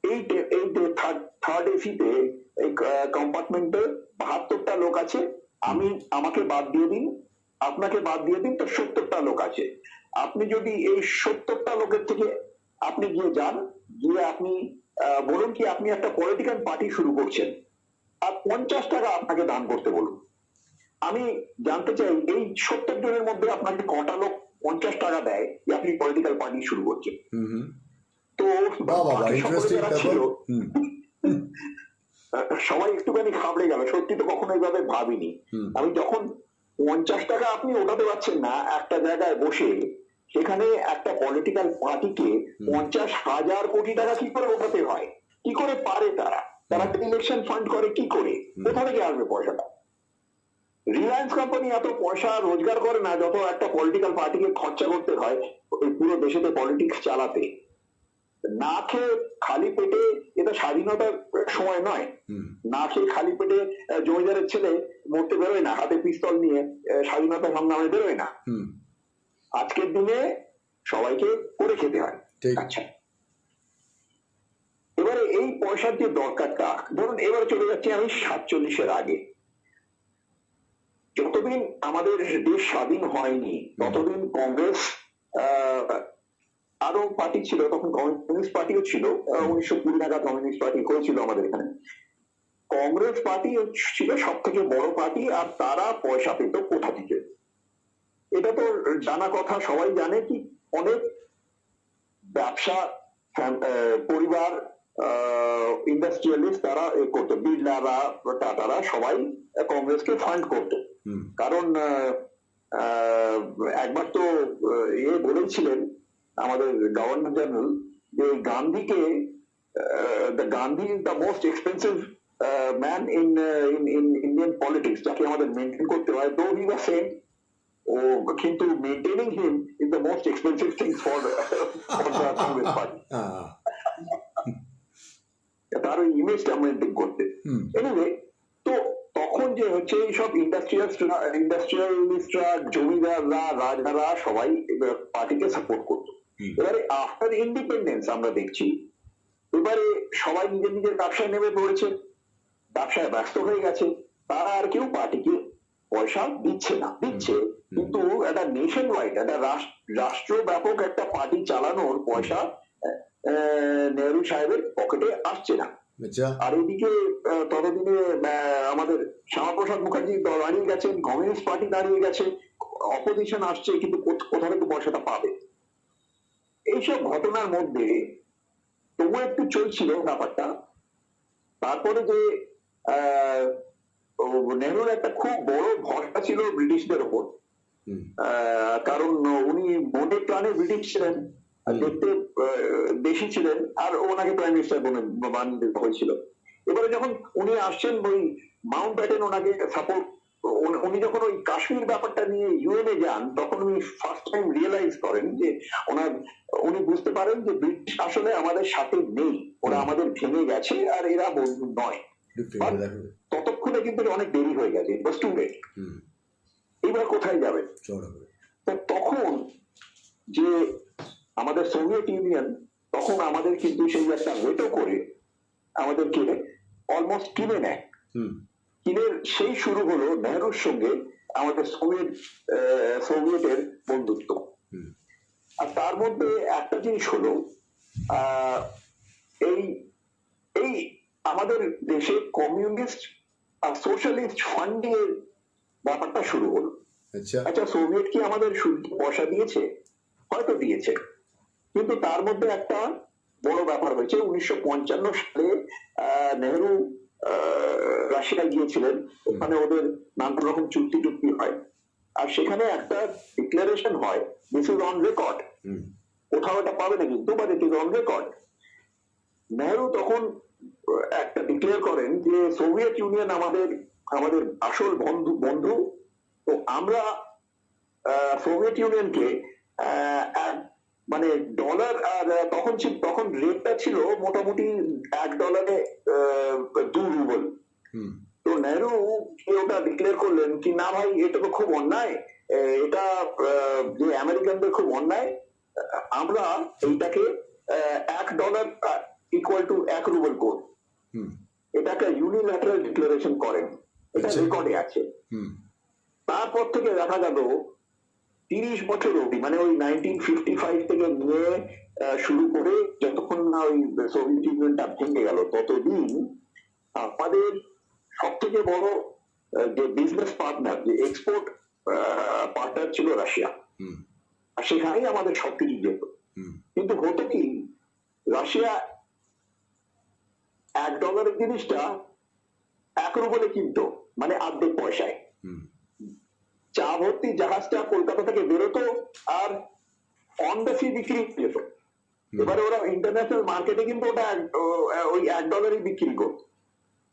এই থার্ড এসিতে এই কম্পার্টমেন্টে 72টা লোক আছে, আমাকে বাদ দিয়ে দিন, আপনাকে বাদ দিয়ে দিন, তো 70টা লোক আছে। আপনি যদি এই 70টা লোকের থেকে আপনি গিয়ে যান, গিয়ে আপনি বলুন কি আপনি একটা পলিটিক্যাল পার্টি শুরু করছেন, আর 50 টাকা আপনাকে দান করতে বলুন। আমি জানতে চাই এই 70 জনের মধ্যে আপনাকে কটা লোক 50 টাকা দেয় যে আপনি পলিটিক্যাল পার্টি শুরু করছেন? তো সবাই একটুখানি ঘাবড়ে গেল, সত্যি তো কখনো এইভাবে ভাবিনি আমি। যখন 50 টাকা আপনি ওঠাতে পারছেন না একটা জায়গায় বসে, সেখানে একটা পলিটিক্যাল পার্টিকে 50,000 কোটি টাকা কি করে ওঠাতে হয়? কি করে পারে তারা? তারা ইলেকশন ফান্ড করে কি করে? কোথা থেকে আসবে পয়সাটা? রিলায়েন্স কোম্পানি এত পয়সা রোজগার করে না যত একটা পলিটিক্যাল পার্টিকে খরচা করতে হয় ওই পুরো দেশেতে পলিটিক্স চালাতে। না খেয়ে খালি পেটে, এটা স্বাধীনতার সময় নয়, না খেয়ে খালি পেটে জমিদারের ছেলে মরতে বেরোয় না, হাতে পিস্তল নিয়ে স্বাধীনতা সংগ্রামে বেরোয় না। আজকের দিনে সবাইকে করে খেতে হয়। আচ্ছা, এবারে এই পয়সার যে দরকারটা, ধরুন এবারে চলে যাচ্ছি আমি 47-এর আগে। যতদিন আমাদের দেশ স্বাধীন হয়নি ততদিন কংগ্রেস, আরো পার্টি ছিল, তখন কমিউনিস্ট পার্টিও ছিল, 1920 নাগাদ কমিউনিস্ট পার্টি হয়েছিল আমাদের এখানে। কংগ্রেস পার্টি ছিল সব থেকে বড় পার্টি, আর তারা পয়সা পেত কোথা থেকে? এটা তো জানা কথা, সবাই জানে কি অনেক ব্যবসা পরিবার, ইন্ডাস্ট্রিয়ালিস্ট তারা করতো, বিড়লারা, টাটারা সবাই কংগ্রেসকে ফান্ড করতো। কারণ একবার তো বলেছিলেন আমাদের গভর্নর জেনারেল যে গান্ধীকে the Gandhi is the most expensive man in Indian politics, যাকে আমাদের মেনটেন করতে হয়, though he was saying কিন্তু maintaining him is the most expensive thing for the Congress party. তার ওই ইমেজটা মেনটেন করতে। এনিওয়ে, তো তখন যে হচ্ছে এইসব ইন্ডাস্ট্রিয়ালিস্টরা, জমিদাররা, রাজারা সবাই পার্টিকে সাপোর্ট করতো। এবারে আফটার ইন্ডিপেন্ডেন্স আমরা দেখছি এবারে সবাই নিজের নিজের ব্যবসায় নেমে পড়েছে, ব্যবসায় ব্যস্ত হয়ে গেছে, তারা আর কেউ পার্টিকে পয়সা দিচ্ছে না। দিচ্ছে কিন্তু একটা নেশন ওয়াইড, একটা রাষ্ট্র ব্যাপক একটা পার্টি চালানোর পয়সা নেহরু সাহেবের পকেটে আসছে না। আর এদিকে ততদিনে আমাদের শ্যামাপ্রসাদ মুখার্জি দাঁড়িয়ে গেছেন, কমিউনিস্ট পার্টি দাঁড়িয়ে গেছে, অপোজিশন আসছে, কিন্তু কোথা থেকে পয়সাটা পাবে? এইসব ঘটনার মধ্যে তবু একটু চলছিল ব্যাপারটা। তারপরে যে নেহরুর একটা খুব বড় ভরসা ছিল ব্রিটিশদের ওপর, কারণ উনি মনে প্রাণে ব্রিটিশ ছিলেন, দেখতে দেশি ছিলেন, আর ওনাকে প্রাইম মিনিস্টার বানিয়ে হয়েছিল। এবারে যখন উনি আসছেন ওই মাউন্ট ব্যাটেন ওনাকে সাপোর্ট, উনি যখন ওই কাশ্মীর ব্যাপারটা নিয়ে ইউএনএ যান, তখন উনি ফার্স্ট টাইম রিয়েলাইজ করেন যে উনি বুঝতে পারেন যে ব্রিটিশ আসলে আমাদের সাথে নেই, ওরা আমাদের ভেঙে গেছে আর এরা বন্ধু নয়। ততক্ষণে কিন্তু অনেক দেরি হয়ে গেছে, এবার কোথায় যাবে? তখন যে আমাদের সোভিয়েত ইউনিয়ন তখন আমাদের কিন্তু সেই একটা ভেটো করে আমাদেরকে অলমোস্ট কিনে নেয়। কিনের সেই শুরু হলো নেহরুর সঙ্গে আমাদের সোভিয়েতের বন্ধুত্ব। আর তার মধ্যে একটা জিনিস হলো এই আমাদের দেশে কমিউনিস্ট আর সোশ্যালিস্ট ফান্ডিং এর ব্যাপারটা শুরু হলো। আচ্ছা, সোভিয়েত কি আমাদের পয়সা দিয়েছে? হয়তো দিয়েছে, কিন্তু তার মধ্যে একটা বড় ব্যাপার হয়েছে। 1955 সালে নেহরু রাশিয়া গিয়েছিলেন, ওখানে ওদের নানা রকম চুক্তি হয়, আর সেখানে একটা ডিক্লারেশন হয়, দিস ইজ অন রেকর্ড, কোথাও এটা পাবে না কিন্তু, but it is on record. Nehru তখন একটা ডিক্লেয়ার করেন যে সোভিয়েত ইউনিয়ন আমাদের আসল বন্ধু, তো আমরা সোভিয়েত ইউনিয়নকে মানে ডলার, আর তখন রেটটা ছিল মোটামুটি $1 2 রুবল। তো নেহরু ওটা ডিক্লেয়ার করলেন কি না ভাই, এটা তো খুব অন্যায়, এটা যে আমেরিকানদের খুব অন্যায়, আমরা এইটাকে $1 ইকুয়াল টু 1 রুবল করব। এটাকে ইউনিল্যাটারাল ডিক্লারেশন করেন, এটা রেকর্ডে আছে। তারপর থেকে দেখা গেল 30 বছর অবধি, মানে ওই 1955 থেকে নিয়ে শুরু করে যতক্ষণ না ওই সোভিয়েত ইউনিয়নটা ভেঙে গেল, ততদিন আমাদের সব থেকে বড় যে বিজনেস পার্টনার, যে এক্সপোর্ট পার্টনার ছিল রাশিয়া, আর সেখানেই আমাদের সবকিছু যেত। কিন্তু হতো কি, রাশিয়া $1 জিনিসটা 1 রুবলে কিনতো, মানে অর্ধেক পয়সায়। চা ভর্তি জাহাজটা কলকাতা থেকে বেরোতো আর অন দ্য সি বিক্রি যেত। এবারে ওরা ইন্টারন্যাশনাল মার্কেটে কিন্তু ওটা ওই $1 বিক্রি করতো।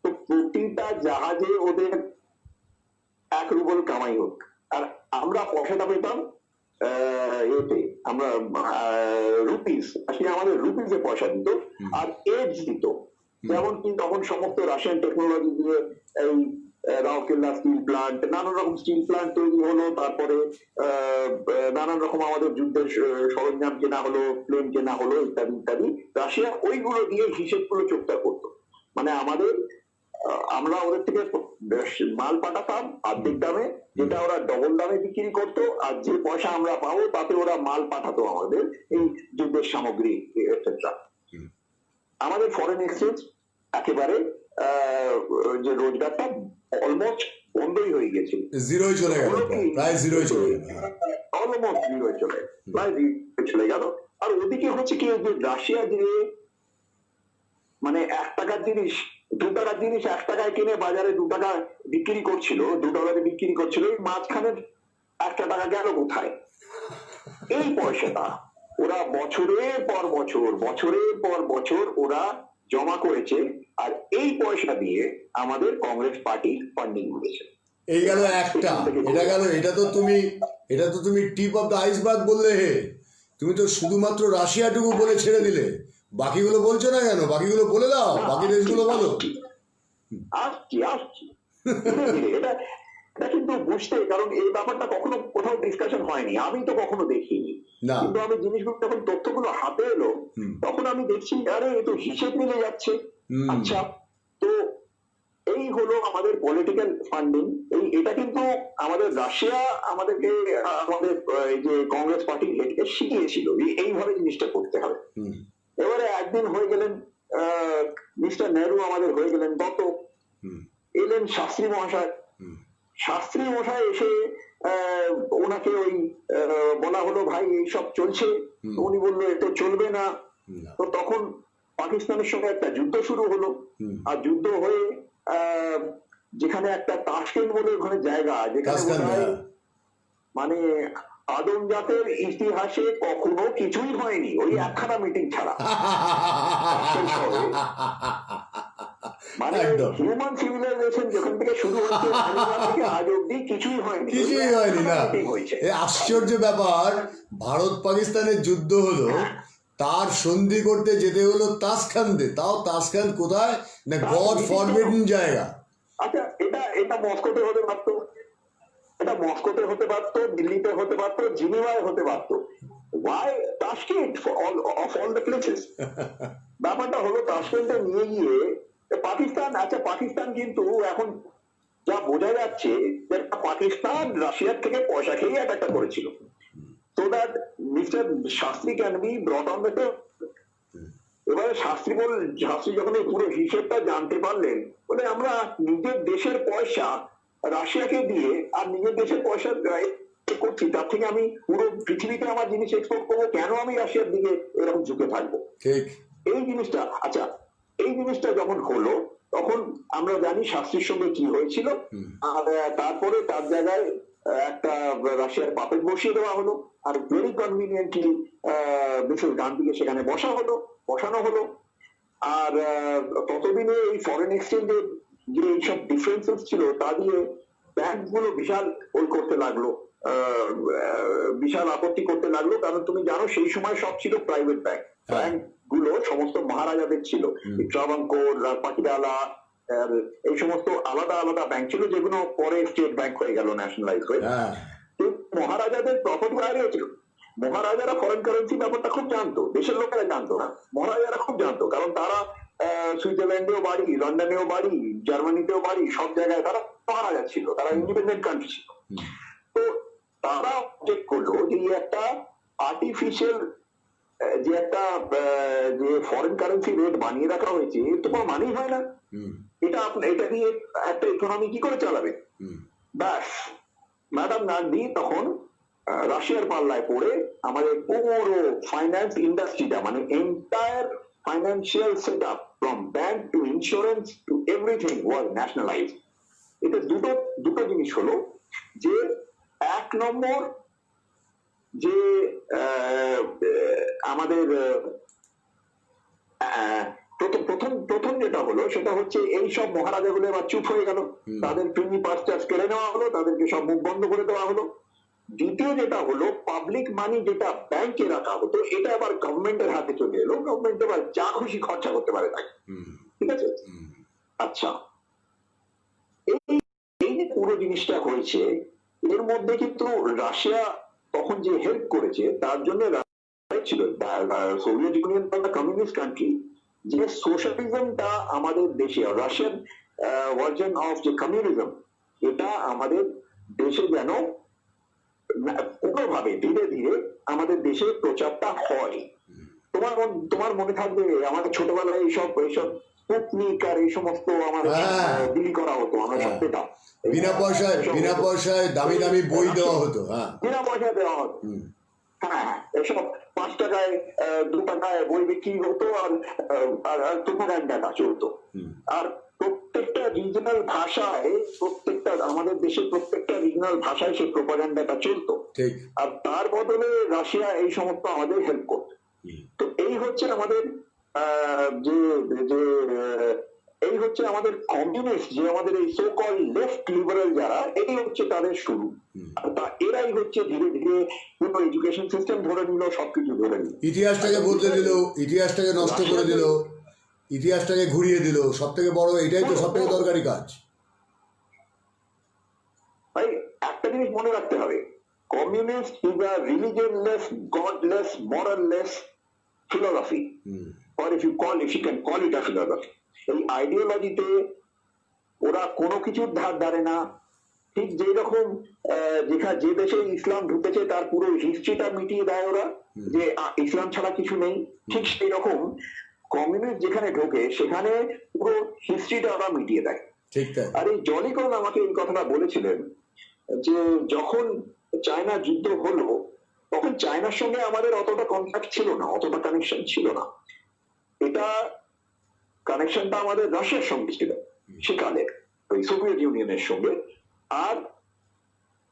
তো প্রতিটা জাহাজে ওদের 1 রুবল কামাই হোক, আর আমরা পয়সাটা পেতাম এতে, আমরা রুপিস, আসলে আমাদের রুপিসে পয়সা দিত, আর এজ দিত। যেমন কি তখন সমস্ত রাশিয়ান টেকনোলজি দিয়ে এই রাউরকেল্লা স্টিল প্লান্ট, নানান রকম স্টিল প্লান্ট তৈরি হলো, তারপরে নানান রকম আমাদের যুদ্ধের সরঞ্জাম কেনা হলো, প্লেন কেনা হলো, ইত্যাদি ইত্যাদি। রাশিয়া ওইগুলো দিয়ে হিসেবগুলো চোখটা করতো, মানে আমরা ওদের থেকে মাল পাঠাতাম অর্ধেক দামে, যেটা ওরা ডবল দামে বিক্রি করতো, আর যে পয়সা আমরা পাবো তাতে ওরা মাল পাঠাতো আমাদের এই যুদ্ধের সামগ্রী এটসেট্রা। আমাদের ফরেন এক্সচেঞ্জ একেবারে যে রোজগারটা অলমোস্ট বন্ধই হয়ে গেছিল, জিরোই চলে গেল, প্রায় জিরোই চলে গেল, অলমোস্ট জিরোই চলে গেল। আর ওদিকে হচ্ছে কি, যে রাশিয়া যে মানে $1 জিনিস, $2 জিনিস $1 কিনে বাজারে $2 বিক্রি করছিল, $2 বিক্রি করছিল, এই মাঝখানের $1 গেল কোথায়? এই পয়সাটা ওরা বছরের পর বছর ওরা জমা করেছে, আর এই পয়সা দিয়ে আমাদের কংগ্রেস পার্টি ফান্ডিং করেছে। এই গেল একটা, এটা তো তুমি টিপ অফ দ্য আইসবার্গ বললে। হে, তুমি তো শুধুমাত্র রাশিয়াটুকু বলে ছেড়ে দিলে, বাকিগুলো বলছো না কেন? বাকিগুলো বলে দাও, বাকি দেশগুলো বলো। আসছি ধীরে ধীরে। এটা এটা কিন্তু বুঝতে, কারণ এই ব্যাপারটা কখনো কোথাও ডিসকাশন হয়নি, আমি তো কখনো দেখিনি। না, কিন্তু আমি জিনিসগুলো যখন তথ্যগুলো হাতে এলো, তখন আমি দেখছি আরে এ তো হিসেব মিলে যাচ্ছে। আচ্ছা, তো এই হলো আমাদের পলিটিক্যাল ফান্ডিং। এটা কিন্তু আমাদের রাশিয়া আমাদেরকে আমাদের এই যে কংগ্রেস পার্টির হেডকে শিখিয়েছিল যে এইভাবে জিনিসটা করতে হবে। এবারে একদিন হয়ে গেলেন মিস্টার নেহরু, আমাদের হয়ে গেলেন দত্ত, এলেন শাস্ত্রী মহাশয়। শাস্ত্রী মশাই এসে ওনাকে ওই বলা হলো ভাই এইসব চলছে, উনি বললো এ তো চলবে না। তো তখন পাকিস্তানের সঙ্গে একটা যুদ্ধ শুরু হলো, আর যুদ্ধ হয়ে যেখানে একটা তাশকেন্ট বলে ওখানে জায়গা, যেখানে মানে আদম জাতের ইতিহাসে কখনো কিছুই হয়নি, ওই একখানা মিটিং ছাড়া। মানে হিউম্যান সিভিলাইজেশন যেখান থেকে শুরু হচ্ছে আজ অব্দি কিছুই হয়নি না। আশ্চর্য ব্যাপার, ভারত পাকিস্তানের যুদ্ধ হলো, তার সন্ধি করতে যেতে হলো তাসখান্দে। তাও তাসখান্দ কোথায় না, গড ফরবিডেন জায়গা। আচ্ছা, এটা মস্কোতে হতে পারতো, এটা মস্কোতে হতে পারতো, দিল্লিতে হতে পারতো, জিনিভায় হতে পারতো। Why Tashkent of all the places? ব্যাপারটা হলো তাশকেন্টে নিয়ে গিয়ে পাকিস্তান, আচ্ছা পাকিস্তান কিন্তু এখন যা বোঝা যাচ্ছে যে পাকিস্তান রাশিয়ার থেকে পয়সা খেয়ে অ্যাটাকটা করেছিল, so that Mr. Shastri can be brought on the tape. এবারে শাস্ত্রী যখন এই পুরো হিসেবটা জানতে পারলেন, বলে আমরা নিজের দেশের পয়সা রাশিয়াকে দিয়ে আর নিজের দেশের পয়সা করছি, তার থেকে আমি পুরো পৃথিবীতে আমার জিনিস এক্সপোর্ট করবো, কেন আমি রাশিয়ার দিকে এরকম ঝুঁকে থাকবো? এই জিনিসটা, আচ্ছা এই জিনিসটা যখন হলো, তখন আমরা জানি শাস্ত্রীর সঙ্গে কি হয়েছিল। আর তারপরে তার জায়গায় একটা রাশিয়ার পাপেট বসিয়ে দেওয়া হলো, আর ভেরি কনভিনিয়েন্টলি মিসেস গান্ধীকে সেখানে বসানো হলো। আর ততদিনে এই ফরেন এক্সচেঞ্জের যে এইসব ডিফারেন্সেস ছিল, তা দিয়ে ব্যাংক গুলো বিশাল করতে লাগলো, বিশাল আপত্তি করতে লাগলো। কারণ তুমি জানো সেই সময় সব ছিল প্রাইভেট ব্যাংক গুলো সমস্ত মহারাজাদের ছিল, ট্রাভাঙ্কোর, পাটিয়ালা, এই সমস্ত আলাদা আলাদা ব্যাংক ছিল, যেগুলো পরে স্টেট ব্যাংক হয়ে গেল, ন্যাশনালাইজ হয়ে। মহারাজাদের প্রফিট বাইরে ছিল। মহারাজারা ফরেন কারেন্সি ব্যাপারটা খুব জানতো, দেশের লোকেরা জানতো না, মহারাজারা খুব জানতো, কারণ তারা সুইজারল্যান্ডেও বাড়ি, লন্ডনেও বাড়ি, জার্মানিতেও বাড়ি, সব জায়গায় তারা মহারাজা ছিল, তারা ইন্ডিপেন্ডেন্ট কান্ট্রি ছিল। তো তারা চেক করলো যে একটা আর্টিফিশিয়াল যে একটা যে ফরেন কারেন্সি রেট বানিয়ে রাখা হয়েছে, তো কোনো মানেই হয় না। এটা দিয়ে একটা ইকোনমি কি করে চালাবে? ব্যাস, ম্যাডাম গান্ধী তখন রাশিয়ার পাল্লায় পড়ে আমাদের পুরো ফাইন্যান্স ইন্ডাস্ট্রিটা, মানে entire financial set up from bank to insurance two everything was nationalise. এটা দুটো জিনিস হলো, যে এক নম্বর যে আমাদের প্রথম যেটা হলো সেটা হচ্ছে এই সব মহারাজাগুলো এবার চুপ হয়ে গেল, তাদের প্রিমি পাস চার্জ কেড়ে নেওয়া হলো, তাদেরকে সব মুখ বন্ধ করে দেওয়া হলো। দ্বিতীয় যেটা হলো, পাবলিক মানি যেটা ব্যাংকে রাখা হতো, এটা আবার গভর্নমেন্টের হাতে চলে এলো, গভর্নমেন্ট এবার যা খুশি খরচা করতে পারে তাই। ঠিক আছে? আচ্ছা, এই যে পুরো জিনিসটা হয়েছে, এর মধ্যে কিন্তু রাশিয়া তখন যে হেল্প করেছে, তার জন্য ছিল সোভিয়েত ইউনিয়ন কমিউনিস্ট কান্ট্রি, যে সোশ্যালিজমটা আমাদের দেশে, রাশিয়ান ভার্জন অফ যে কমিউনিজম, এটা আমাদের দেশে যেন কোনোভাবে ধীরে ধীরে আমাদের দেশে প্রচারটা হয়। তোমার মনে থাকবে আমাদের ছোটবেলায় এইসব স্পুটনিক আর এই সমস্ত আমাদের বিলি করা হতো, আমরা সব পেতাম, বিনা পয়সায় দামি দামি বই দেওয়া হতো, বিনা পয়সায় দেওয়া হতো। হ্যাঁ, এসব 5 টাকায় 2 টাকায় বই বিক্রি হতো, আর প্রোপাগান্ডাটা চলতো। আর প্রত্যেকটা রিজনাল ভাষায়, আমাদের দেশের প্রত্যেকটা রিজনাল ভাষায় সেই প্রোপাগান্ডাটা চলতো, আর তার বদলে রাশিয়া এই সমস্ত আমাদের হেল্প করতো। তো এই হচ্ছে আমাদের যে যে এই হচ্ছে আমাদের কমিউনিস্ট, যে আমাদের এই সো কল লেফট লিবারেল যারা, এই হচ্ছে তাদের শুরু। আর এরাই হচ্ছে ধীরে ধীরে পুরো এডুকেশন সিস্টেম ধরে নিল, সবকিছু ধরে নিল, ইতিহাসটাকে বদলে দিল, ইতিহাসটাকে নষ্ট করে দিল, ইতিহাসটাকে ঘুরিয়ে দিল। সব থেকে বড় এটাই তো সব থেকে দরকারি কাজ। ভাই একটা জিনিস মনে রাখতে হবে, communist is a religionless, godless, moralless philosophy, or if you can call it a philosophy. এই আইডিওলজিতে ওরা কোনো কিছুর ধার ধারে না। ঠিক যেই রকম যে দেশে ইসলাম ঢুকেছে তার পুরো হিস্ট্রিটা মিটিয়ে দেয় ওরা, যে ইসলাম ছাড়া কিছু নেই। ঠিক সেই রকম কমিউনিস্ট যেখানে ঢোকে সেখানে পুরো হিস্ট্রিটা ওরা মিটিয়ে দেয়। ঠিক তাই। আর এই জলি কলন আমাকে এই কথাটা বলেছিলেন যে যখন চায়না যুদ্ধ হলো তখন চায়নার সঙ্গে আমাদের অতটা কন্ট্যাক্ট ছিল না, অতটা কানেকশন ছিল না। এটা কানেকশনটা আমাদের রাশিয়ার সঙ্গে ছিল সেকালে, ওই সোভিয়েত ইউনিয়নের সঙ্গে। আর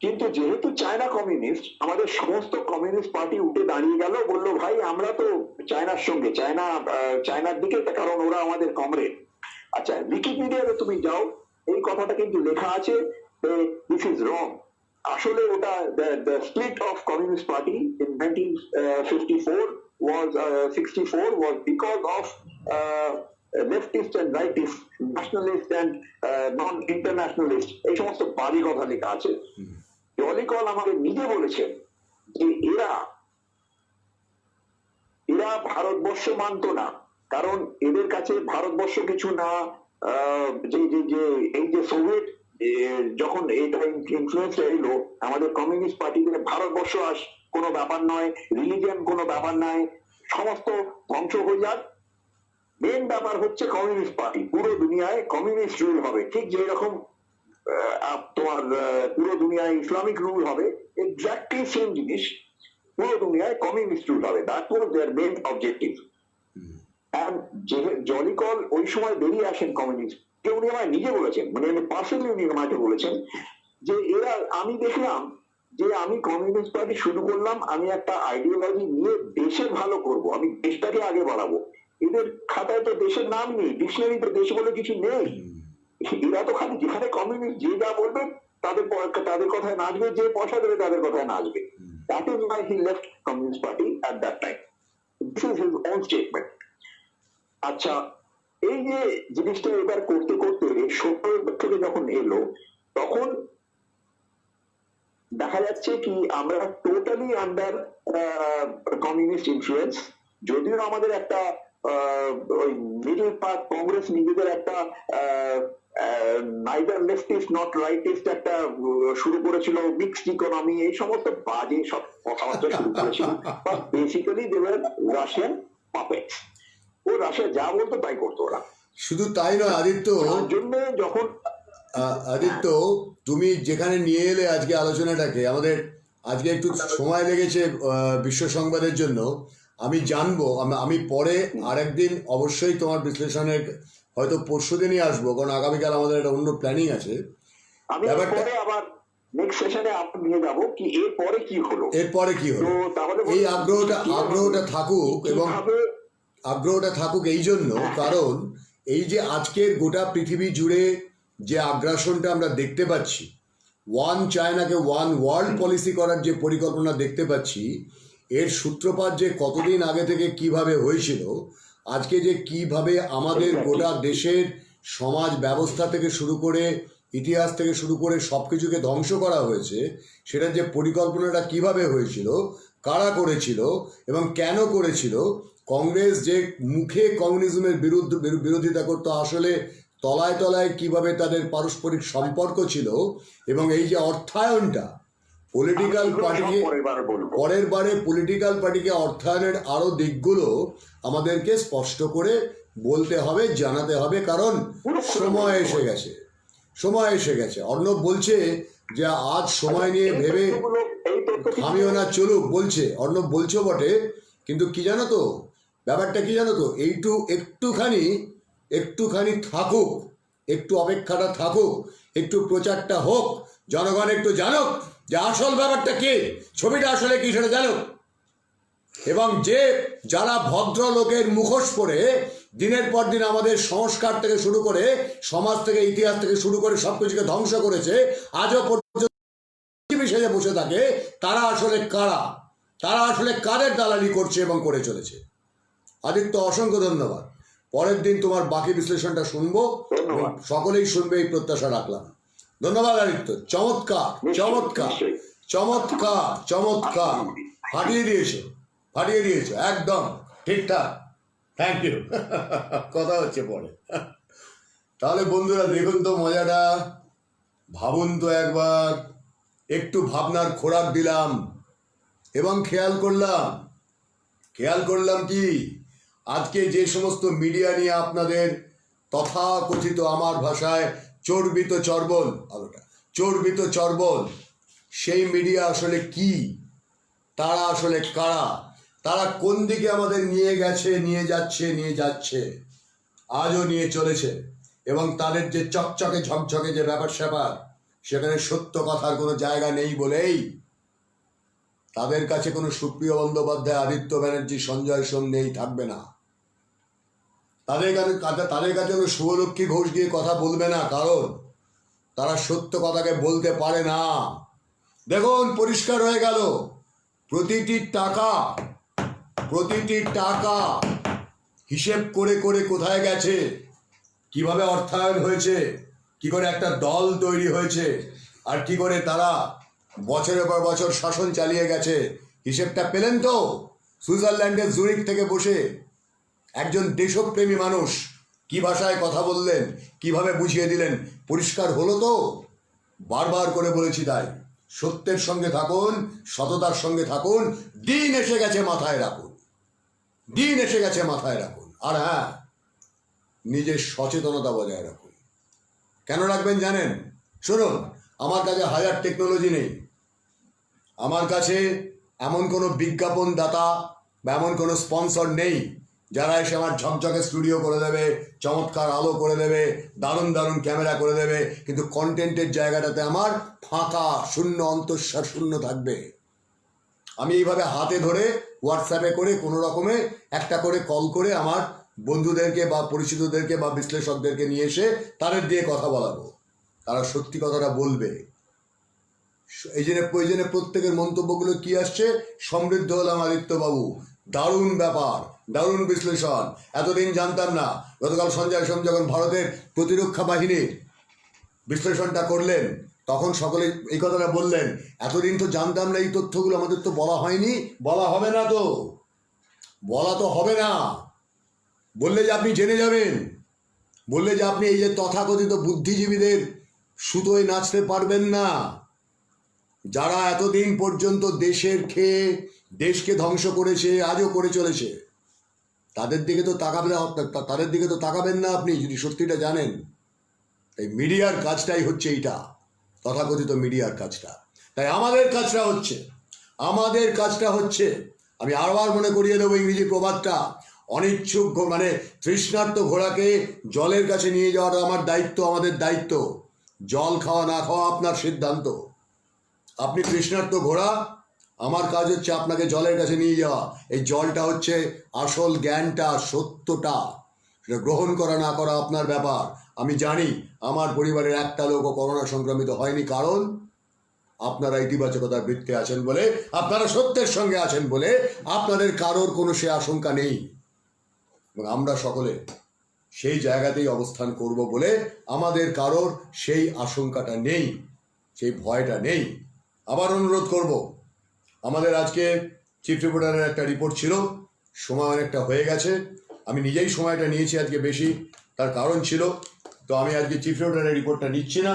কিন্তু যেহেতু চায়না কমিউনিস্ট, আমাদের সমস্ত কমিউনিস্ট পার্টি উঠে দাঁড়িয়ে গেল, বললো ভাই আমরা তো চায়নার সঙ্গে, চায়নার দিকে, কারণ ওরা আমাদের কমরেড। আচ্ছা, উইকিপিডিয়াতে তুমি যাও, এই কথাটা কিন্তু লেখা আছে, দিস ইজ রং। আসলে ওটা the split of communist party in 1954 was 64 was because of leftist and rightist, nationalist and non-internationalist, এই সমস্ত বাজে কথা লেখা আছে। জলি কল আমাদের নিজে বলেছেন যে এরা ভারতবর্ষ মানত না, কারণ এদের কাছে ভারতবর্ষ কিছু না। যে এই যে সোভিয়েত যখন এটা ইনফ্লুয়েন্স এলো আমাদের কমিউনিস্ট পার্টি থেকে, ভারতবর্ষ কোনো ব্যাপার নয়, রিলিজিয়ন কোনো ব্যাপার নয়, সমস্ত ধ্বংস হয়ে যাক, মেন ব্যাপার হচ্ছে কমিউনিস্ট পার্টি, পুরো দুনিয়ায় কমিউনিস্ট রুল হবে। ঠিক যেরকম তোমার পুরো দুনিয়ায় ইসলামিক রুল হবে, এক্স্যাক্টলি সেম জিনিস পুরো দুনিয়ায় কমিউনিস্ট রুল হবে। That was their main objective. And যে জলি কল ওই সময় বেরিয়ে আসেন কমিউনিস্ট, উনি আমায় নিজে বলেছেন, মানে পার্সোনালি উনি আমাকে বলেছেন যে আমি দেখলাম যে আমি কমিউনিস্ট পার্টি শুরু করলাম, আমি একটা আইডিওলজি নিয়ে দেশের ভালো করব, আমি দেশটাকে আগে বাড়াবো। এদের খাতায় তো দেশের নাম নেই, ডিকশনারিতে দেশ বলে কিছু নেই। এরা তো খালি যেখানে কমিউনিস্ট যে যা বলবে তাদের কথায় নাচবে, যে পয়সা দেবে তাদের কথায় নাচবে। That is why he left communist party at that time. This is his own statement. আচ্ছা, এই যে জিনিসটা এবার করতে করতে 70 থেকে যখন এলো, তখন দেখা যাচ্ছে কি আমরা টোটালি আন্ডার কমিউনিস্ট ইনফ্লুয়েন্স। যদিও আমাদের একটা ওই মিডল পার্ট কংগ্রেস নিজেদের একটা নাইদার লেফটিস্ট নট রাইটিস্ট একটা শুরু করেছিল, মিক্সড ইকোনমি, এই সমস্ত বাজে সব কথাবার্তা শুরু করেছিল। But basically they were Russian puppets. ও রাশিয়া যা বলতো তাই করতো ওরা। শুধু তাই নয় আদিত্য, জন্য যখন আদিত্য তুমি যেখানে নিয়ে এলে আজকে আলোচনাটাকে, আমাদের আজকে একটু সময় লেগেছে বিশ্ব সংবাদের জন্য। আমি জানবো, আমি পরে আরেকদিন অবশ্যই তোমার বিশ্লেষণের হয়তো পরশু দিনই আসবো, কারণ আগামীকাল আমাদের একটা অন্য প্ল্যানিং আছে। আমি পরে আবার নেক্সট সেশনে আপনি নিয়ে যাবো কি এরপরে কি হলো, এই আগ্রহটা থাকুক, এবং আগ্রহটা থাকুক এই জন্য, কারণ এই যে আজকের গোটা পৃথিবী জুড়ে যে আগ্রাসনটা আমরা দেখতে পাচ্ছি, ওয়ান চায়নাকে ওয়ান ওয়ার্ল্ড পলিসি করার যে পরিকল্পনা দেখতে পাচ্ছি, এর সূত্রপাত যে কতদিন আগে থেকে কিভাবে হয়েছিল, আজকে যে কিভাবে আমাদের গোটা দেশের সমাজ ব্যবস্থা থেকে শুরু করে ইতিহাস থেকে শুরু করে সব কিছুকে ধ্বংস করা হয়েছে, সেটার যে পরিকল্পনাটা কিভাবে হয়েছিল, কারা করেছিল এবং কেন করেছিল, কংগ্রেস যে মুখে কমিউনিজমের বিরোধিতা করতো, আসলে তলায় তলায় কিভাবে তাদের পারস্পরিক সম্পর্ক ছিল, এবং এই যে অর্থায়নটা পলিটিক্যাল পার্টিকে, পরের বারে পলিটিক্যাল পার্টিকে অর্থায়নের আরো দিকগুলো আমাদেরকে স্পষ্ট করে বলতে হবে, জানাতে হবে, কারণ সময় এসে গেছে। অর্ণব বলছে যে আজ সময় নিয়ে ভেবে থামিও না, চলুক বলছে, অর্ণব বলছো বটে, কিন্তু কি জানো তো ব্যাপারটা, কি জানো তো, একটুখানি থাকুক, একটু অপেক্ষাটা থাকুক, একটু প্রচারটা হোক, জনগণ একটু জানুক যে আসল ব্যাপারটা কি, ছবিটা আসলে কি সেটা জানুক। এবং যারা ভদ্রলোকের মুখোশ পরে দিনের পর দিন আমাদের সংস্কার থেকে শুরু করে সমাজ থেকে ইতিহাস থেকে শুরু করে সবকিছুকে ধ্বংস করেছে, আজও পর্যন্ত সেজে বসে থাকে, তারা আসলে কারা, তারা আসলে কাদের দালালি করছে এবং করে চলেছে। আদিত্য, অসংখ্য ধন্যবাদ। পরের দিন তোমার বাকি বিশ্লেষণটা শুনবো, সকলেই শুনবে এই প্রত্যাশা রাখলাম। ধন্যবাদ আদিত্য, চমৎকার চমৎকার চমৎকার চমৎকার, ফাটিয়ে দিয়েছো একদম ঠিকঠাক। Thank you. কথা হচ্ছে পরে। তাহলে বন্ধুরা দেখুন তো মজাটা, ভাবুন তো একবার, একটু ভাবনার খোরাক দিলাম এবং খেয়াল করলাম কি আজকে যে সমস্ত মিডিয়া নিয়ে আপনাদের তথাকথিত, আমার ভাষায় চর্বিত চর্বণ, সেই মিডিয়া আসলে কি, তারা আসলে কারা, তারা কোন দিকে আমাদের নিয়ে যাচ্ছে, আজও নিয়ে চলেছে। এবং তাদের যে চকচকে ঝকঝকে যে ব্যাপার স্যাপার, সেখানে সত্য কথার কোনো জায়গা নেই বলেই তাদের কাছে কোনো সুপ্রিয় বন্দ্যোপাধ্যায়, আদিত্য ব্যানার্জি, সঞ্জয় সোম নেই, থাকবে না। তাদের কাছে কোনো শুভলক্ষ্মী ঘোষ গিয়ে কথা বলবে না, কারণ তারা সত্য কথাকে বলতে পারে না। দেখুন, পরিষ্কার হয়ে গেল, প্রতিটি টাকা হিসেব করে করে কোথায় গেছে, কিভাবে অর্থায়ন হয়েছে, কি করে একটা দল তৈরি হয়েছে, আর কি করে তারা বছরের পর বছর শাসন চালিয়ে গেছে। হিসেবটা পেলেন তো? সুইজারল্যান্ডের জুরিক থেকে বসে একজন দেশপ্রেমী মানুষ কি ভাষায় কথা বললেন, কিভাবে বুঝিয়ে দিলেন, পরিষ্কার হলো তো? বারবার করে বলেছি তাই, সত্যের সঙ্গে থাকুন, সততার সঙ্গে থাকুন, দিন এসে গেছে মাথায় রাখুন। আর হ্যাঁ, নিজের সচেতনতা বজায় রাখুন। কেন রাখবেন জানেন? শুনুন, আমার কাছে হাজার টেকনোলজি নেই, আমার কাছে এমন কোনো বিজ্ঞাপন দাতা বা এমন কোনো স্পন্সর নেই যারা এসে আমার ঝকঝকে স্টুডিও করে দেবে, চমৎকার আলো করে দেবে, দারুণ দারুণ ক্যামেরা করে দেবে, কিন্তু কন্টেন্টের জায়গাটাতে আমার ফাঁকা, শূন্য, অন্তঃসার শূন্য থাকবে। আমি এইভাবে হাতে ধরে হোয়াটসঅ্যাপে করে কোনো রকমে একটা করে কল করে আমার বন্ধুদেরকে বা পরিচিতদেরকে বা বিশ্লেষকদেরকে নিয়ে এসে তাদের দিয়ে কথা বলাবো, তারা সত্যি কথাটা বলবে। এই জন্য প্রত্যেকের মন্তব্যগুলো কি আসছে, সমৃদ্ধ হলাম আদিত্যবাবু, দারুণ ব্যাপার, দারুণ বিশ্লেষণ, এতদিন জানতাম না। গতকাল সঞ্জয় সোম যখন ভারতের প্রতিরক্ষা বাহিনীর বিশ্লেষণটা করলেন, তখন সকলে এই কথাটা বললেন, এতদিন তো জানতাম না এই তথ্যগুলো, আমাদের তো বলা হয়নি, বলা হবে না, তো বলা তো হবে না, বললে যে আপনি জেনে যাবেন, বললে যে আপনি এই যে তথাকথিত বুদ্ধিজীবীদের সুতোয় নাচতে পারবেন না, যারা এতদিন পর্যন্ত দেশের খেয়ে দেশকে ধ্বংস করেছে, আজও করে চলেছে, তাদের দিকে তো তাকাবেন না আপনি, যদি সত্যিটা জানেন। তাই মিডিয়ার কাজটাই হচ্ছে এইটা, তথাকথিত মিডিয়ার কাজটা। তাই আমাদের কাজটা হচ্ছে, আমি আরবার মনে করিয়ে দেবো ইংরেজি প্রবাদটা, অনিচ্ছুক মানে তৃষ্ণার্ত ঘোড়াকে জলের কাছে নিয়ে যাওয়াটা আমাদের দায়িত্ব। জল খাওয়া না খাওয়া আপনার সিদ্ধান্ত। আপনি তৃষ্ণার্ত ঘোড়া, আমার কাজ হচ্ছে আপনাকে জলের কাছে নিয়ে যাওয়া। এই জলটা হচ্ছে আসল জ্ঞানটা, সত্যটা, সেটা গ্রহণ করা না করা আপনার ব্যাপার। আমি জানি আমার পরিবারের একটা লোকও করোনা সংক্রমিত হয়নি, কারণ আপনারা ইতিবাচকতার বৃত্তে আছেন বলে, আপনারা সত্যের সঙ্গে আছেন বলে আপনাদের কারোর কোনো সে আশঙ্কা নেই, এবং আমরা সকলে সেই জায়গাতেই অবস্থান করব বলে আমাদের কারোর সেই আশঙ্কাটা নেই, সেই ভয়টা নেই। আবার অনুরোধ করব, আমাদের আজকে চিফ রিপোর্টারের একটা রিপোর্ট ছিল, সময় অনেকটা হয়ে গেছে, আমি নিজেই সময়টা নিয়েছি আজকে বেশি, তার কারণ ছিল, তো আমি আজকে চিফ রিপোর্টারের রিপোর্টটা নিচ্ছি না,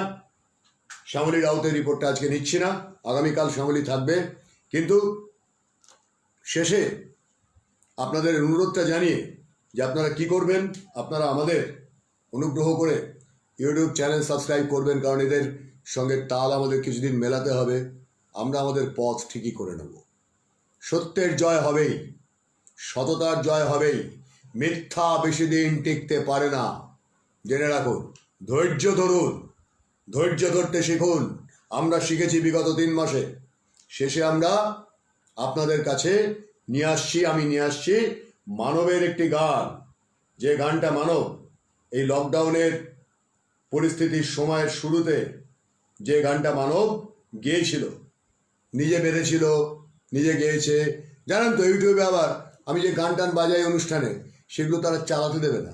শ্যামলী রাউতের রিপোর্টটা আজকে নিচ্ছি না, আগামীকাল শ্যামলী থাকবে। কিন্তু শেষে আপনাদের অনুরোধটা জানিয়ে যে আপনারা কি করবেন, আপনারা আমাদের অনুগ্রহ করে ইউটিউব চ্যানেল সাবস্ক্রাইব করবেন, কারণ এদের সঙ্গে তাল আমাদের কিছুদিন মেলাতে হবে, আমরা আমাদের পথ ঠিকই করে নেব। সত্যের জয় হবেই, সততার জয় হবেই, মিথ্যা বেশি দিন টিকতে পারে না, জেনে রাখুন। ধৈর্য ধরুন, ধৈর্য ধরতে শিখুন। আমরা শিখেছি বিগত 3 মাসে, শেষে আমরা আপনাদের কাছে আমি নিয়ে আসছি মানবের একটি গান, যে গানটা মানব এই লকডাউনের পরিস্থিতির সময়ের শুরুতে যে গানটা মানব গেয়েছিল, নিজে বেঁধেছিল, নিজে গেয়েছে। জানেন তো ইউটিউবে আবার আমি যে গান টান বাজাই অনুষ্ঠানে, সেগুলো তারা চালাতে দেবে না,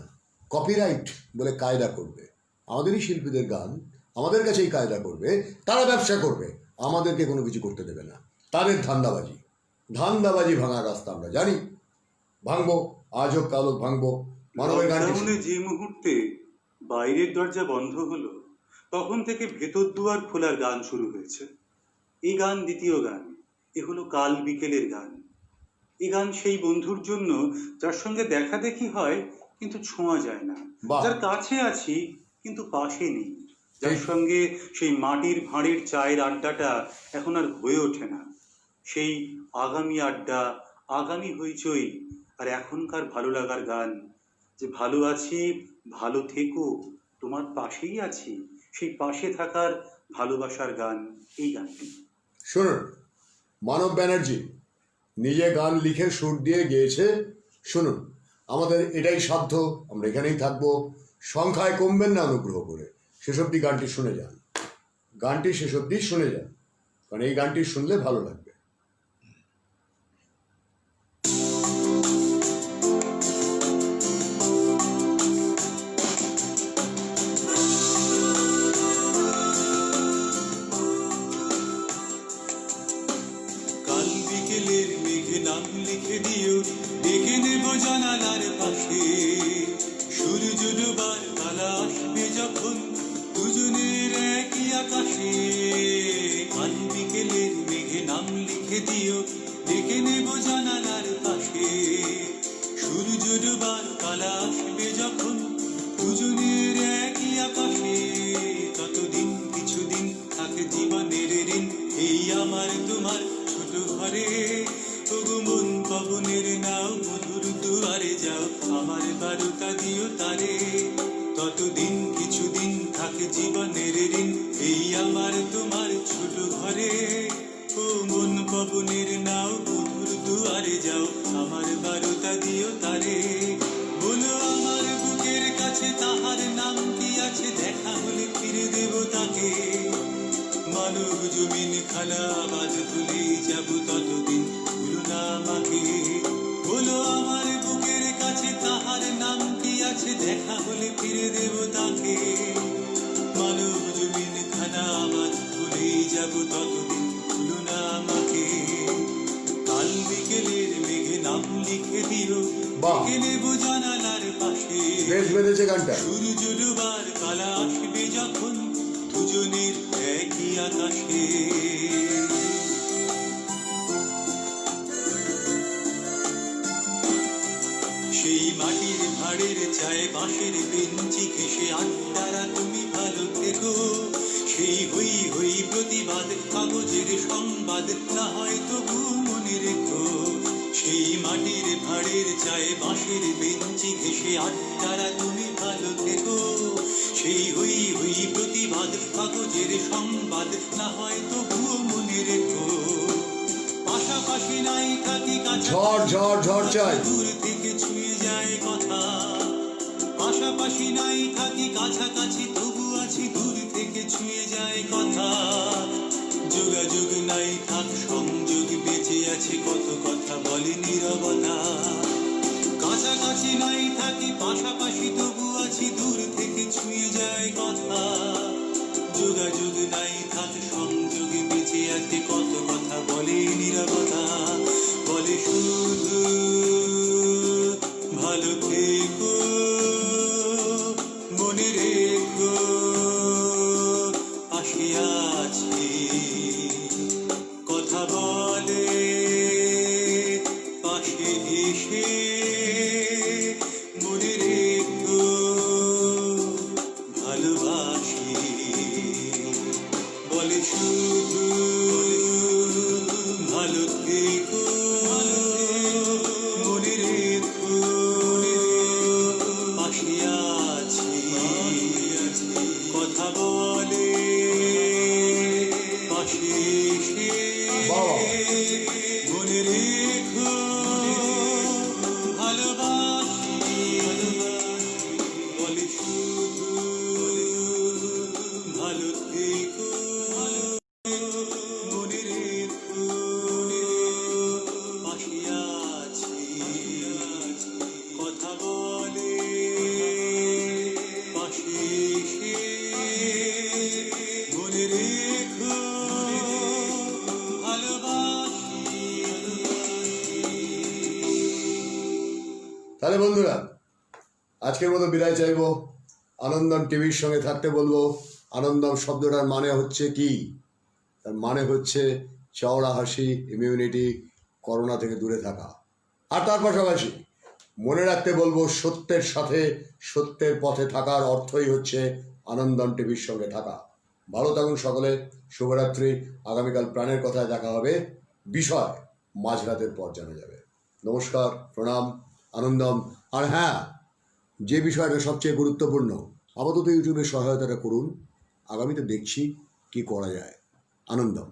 কপিরাইট বলে কায়দা করবে। আমাদেরই শিল্পীদের গান আমাদের কাছেই কায়দা করবে, তারা ব্যবসা করবে, আমাদেরকে কোনো কিছু করতে দেবে না। তাদের ধান্দাবাজি ভাঙার রাস্তা আমরা জানি, ভাঙবো, আজ হোক কাল হোক ভাঙবো। মানবের গান লকডাউনে যে মুহূর্তে বাইরের দরজা বন্ধ হলো, তখন থেকে ভেতর দুয়ার খোলার গান শুরু হয়েছে। এই গান দ্বিতীয় গান, এ হলো কাল বিকেলের গান। এই গান সেই বন্ধুর জন্য যার সঙ্গে দেখা দেখি হয় কিন্তু ছোঁয়া যায় না, বাহ। যার কাছে আছি কিন্তু পাশে নেই, যার সঙ্গে সেই মাটির ভাঁড়ের চায়ের আড্ডাটা এখন আর হয়ে ওঠে না। সেই আগামী আড্ডা, আগামী হইচই, আর এখনকার ভালো লাগার গান, যে ভালো আছি, ভালো থেকো, তোমার পাশেই আছি, সেই পাশে থাকার ভালোবাসার গান এই গানটি। শুনুন, মানব ব্যানার্জি নিজে গান লিখে সুর দিয়ে গেয়েছে। শুনুন, আমাদের এটাই সাধ্য, আমরা এখানেই থাকবো, সংখ্যায় কমবেন না অনুগ্রহ করে। শেষ অব্দি গানটি শুনে যান, গানটি শেষ অব্দি শুনে যান, কারণ এই গানটি শুনলে ভালো লাগবে। কাল বিকেলের মেঘে নাম লিখে দিও, ডেকে নেব জানালার পাশে। সূর্য ডোবার কালা আসবে যখন দুজনের একই আকাশে। কাল বিকেলের মেঘে নাম লিখে দিও, ডেকে নেব জানালার পাশে। সূর্য ডোবার কালা আসবে যখন দুজনের একই আকাশে। ততদিন কিছুদিন থাকে জীবনের ঋণ, এই আমার তোমার ছোট ঘরে। তবু মন পবনের নাও, মধুর দুয়ারে যাও, আমার বারুতা দিও তারে। ততদিন কিছুদিন থাকে জীবনের ঋণ, এই আমার তোমার ছোট ঘরে। ও মন পবনের নাও, মধুর দুয়ারে যাও, আমার বারুতা দিও তারে। বলো আমার বুকের কাছে তাহার নাম কি আছে, দেখা হলে ফিরে দেব তাকে। মানব জমিন খালা আবাদ তুলে যাব, ততদিন ভুলো না আমাকে। বলো আমার বুকের কাছে তাহার নাম কি আছে, দেখা হলে ফিরে দেব তাকে। মানব জমিন খানা আবাদ তুলে যাব, ততদিন ভুলো না আমাকে। কাল বিকেলের মেঘে নাম লিখে দিও, বাহ। ডেকে নেব জানালার পাশে। বেশ বেঁধেছে গানটা। সূর্য ডোবার কালা আসবে যখন দুজনের একই আকাশে। সেই মাটির ভাড়ের চায়ে বাঁশের বেঞ্চি ঘেঁষে আড্ডারা তুমি ভালো থেকো। সেই হই হই প্রতিবাদ, কাগজের সংবাদ, না হয় তবু মনে রেখো। সেই মাটির ভাড়ের চায়ে বাঁশের বেঞ্চি ঘেঁষে আড্ডারা তুমি ভালো থেকো। সেই হই হই প্রতিবাদ, কাগজের সংবাদ, না হয় তবুও মনে রেখো। পাশাপাশি নাই থাকি ঝড় ঝড় ঝড় চাই, দূর থেকে ছুঁয়ে যায় কথা। পাশাপাশি নাই থাকি কাছাকাছি, তবু আছি দূর থেকে ছুঁয়ে যায় কথা। যোগাযোগ নাই থাক সংযোগ, বেঁচে আছে কত কথা বলে নীরবতা। কাছাকাছি নাই থাকি পাশাপাশি, তবু আছি দূর থেকে ছুঁয়ে যায় কথা। যোগাযোগ নাই থাক সংযোগ, বেঁচে আছে কত কথা বলে নীরবতা। বলে শুধু ভালো থেকো, মনে রেখো পাশে আছি। কথা বলে পাশে এসে, মনে রেখো ভালোবাসি। বলে শুধু তাহলে বন্ধুরা, আজকের মতো বিদায় চাইব। আনন্দম টিভির সঙ্গে থাকতে বলবো। আনন্দম শব্দটার মানে হচ্ছে কি? তার মানে হচ্ছে চওড়া হাসি, ইমিউনিটি, করোনা থেকে দূরে থাকা। আর তার পাশাপাশি মনে রাখতে বলবো, সত্যের সাথে সত্যের পথে থাকার অর্থই হচ্ছে আনন্দম টিভির সঙ্গে থাকা। ভালো থাকুন সকলে। শুভরাত্রি। আগামীকাল প্রাণের কথায় দেখা হবে। বিষয় মাঝরাতের পর জানা যাবে। নমস্কার, প্রণাম, আনন্দম। আর হ্যাঁ, যে বিষয়টা সবচেয়ে গুরুত্বপূর্ণ, আপাতত ইউটিউবের সহায়তাটা করুন। আগামীতে দেখছি কি করা যায়। আনন্দম।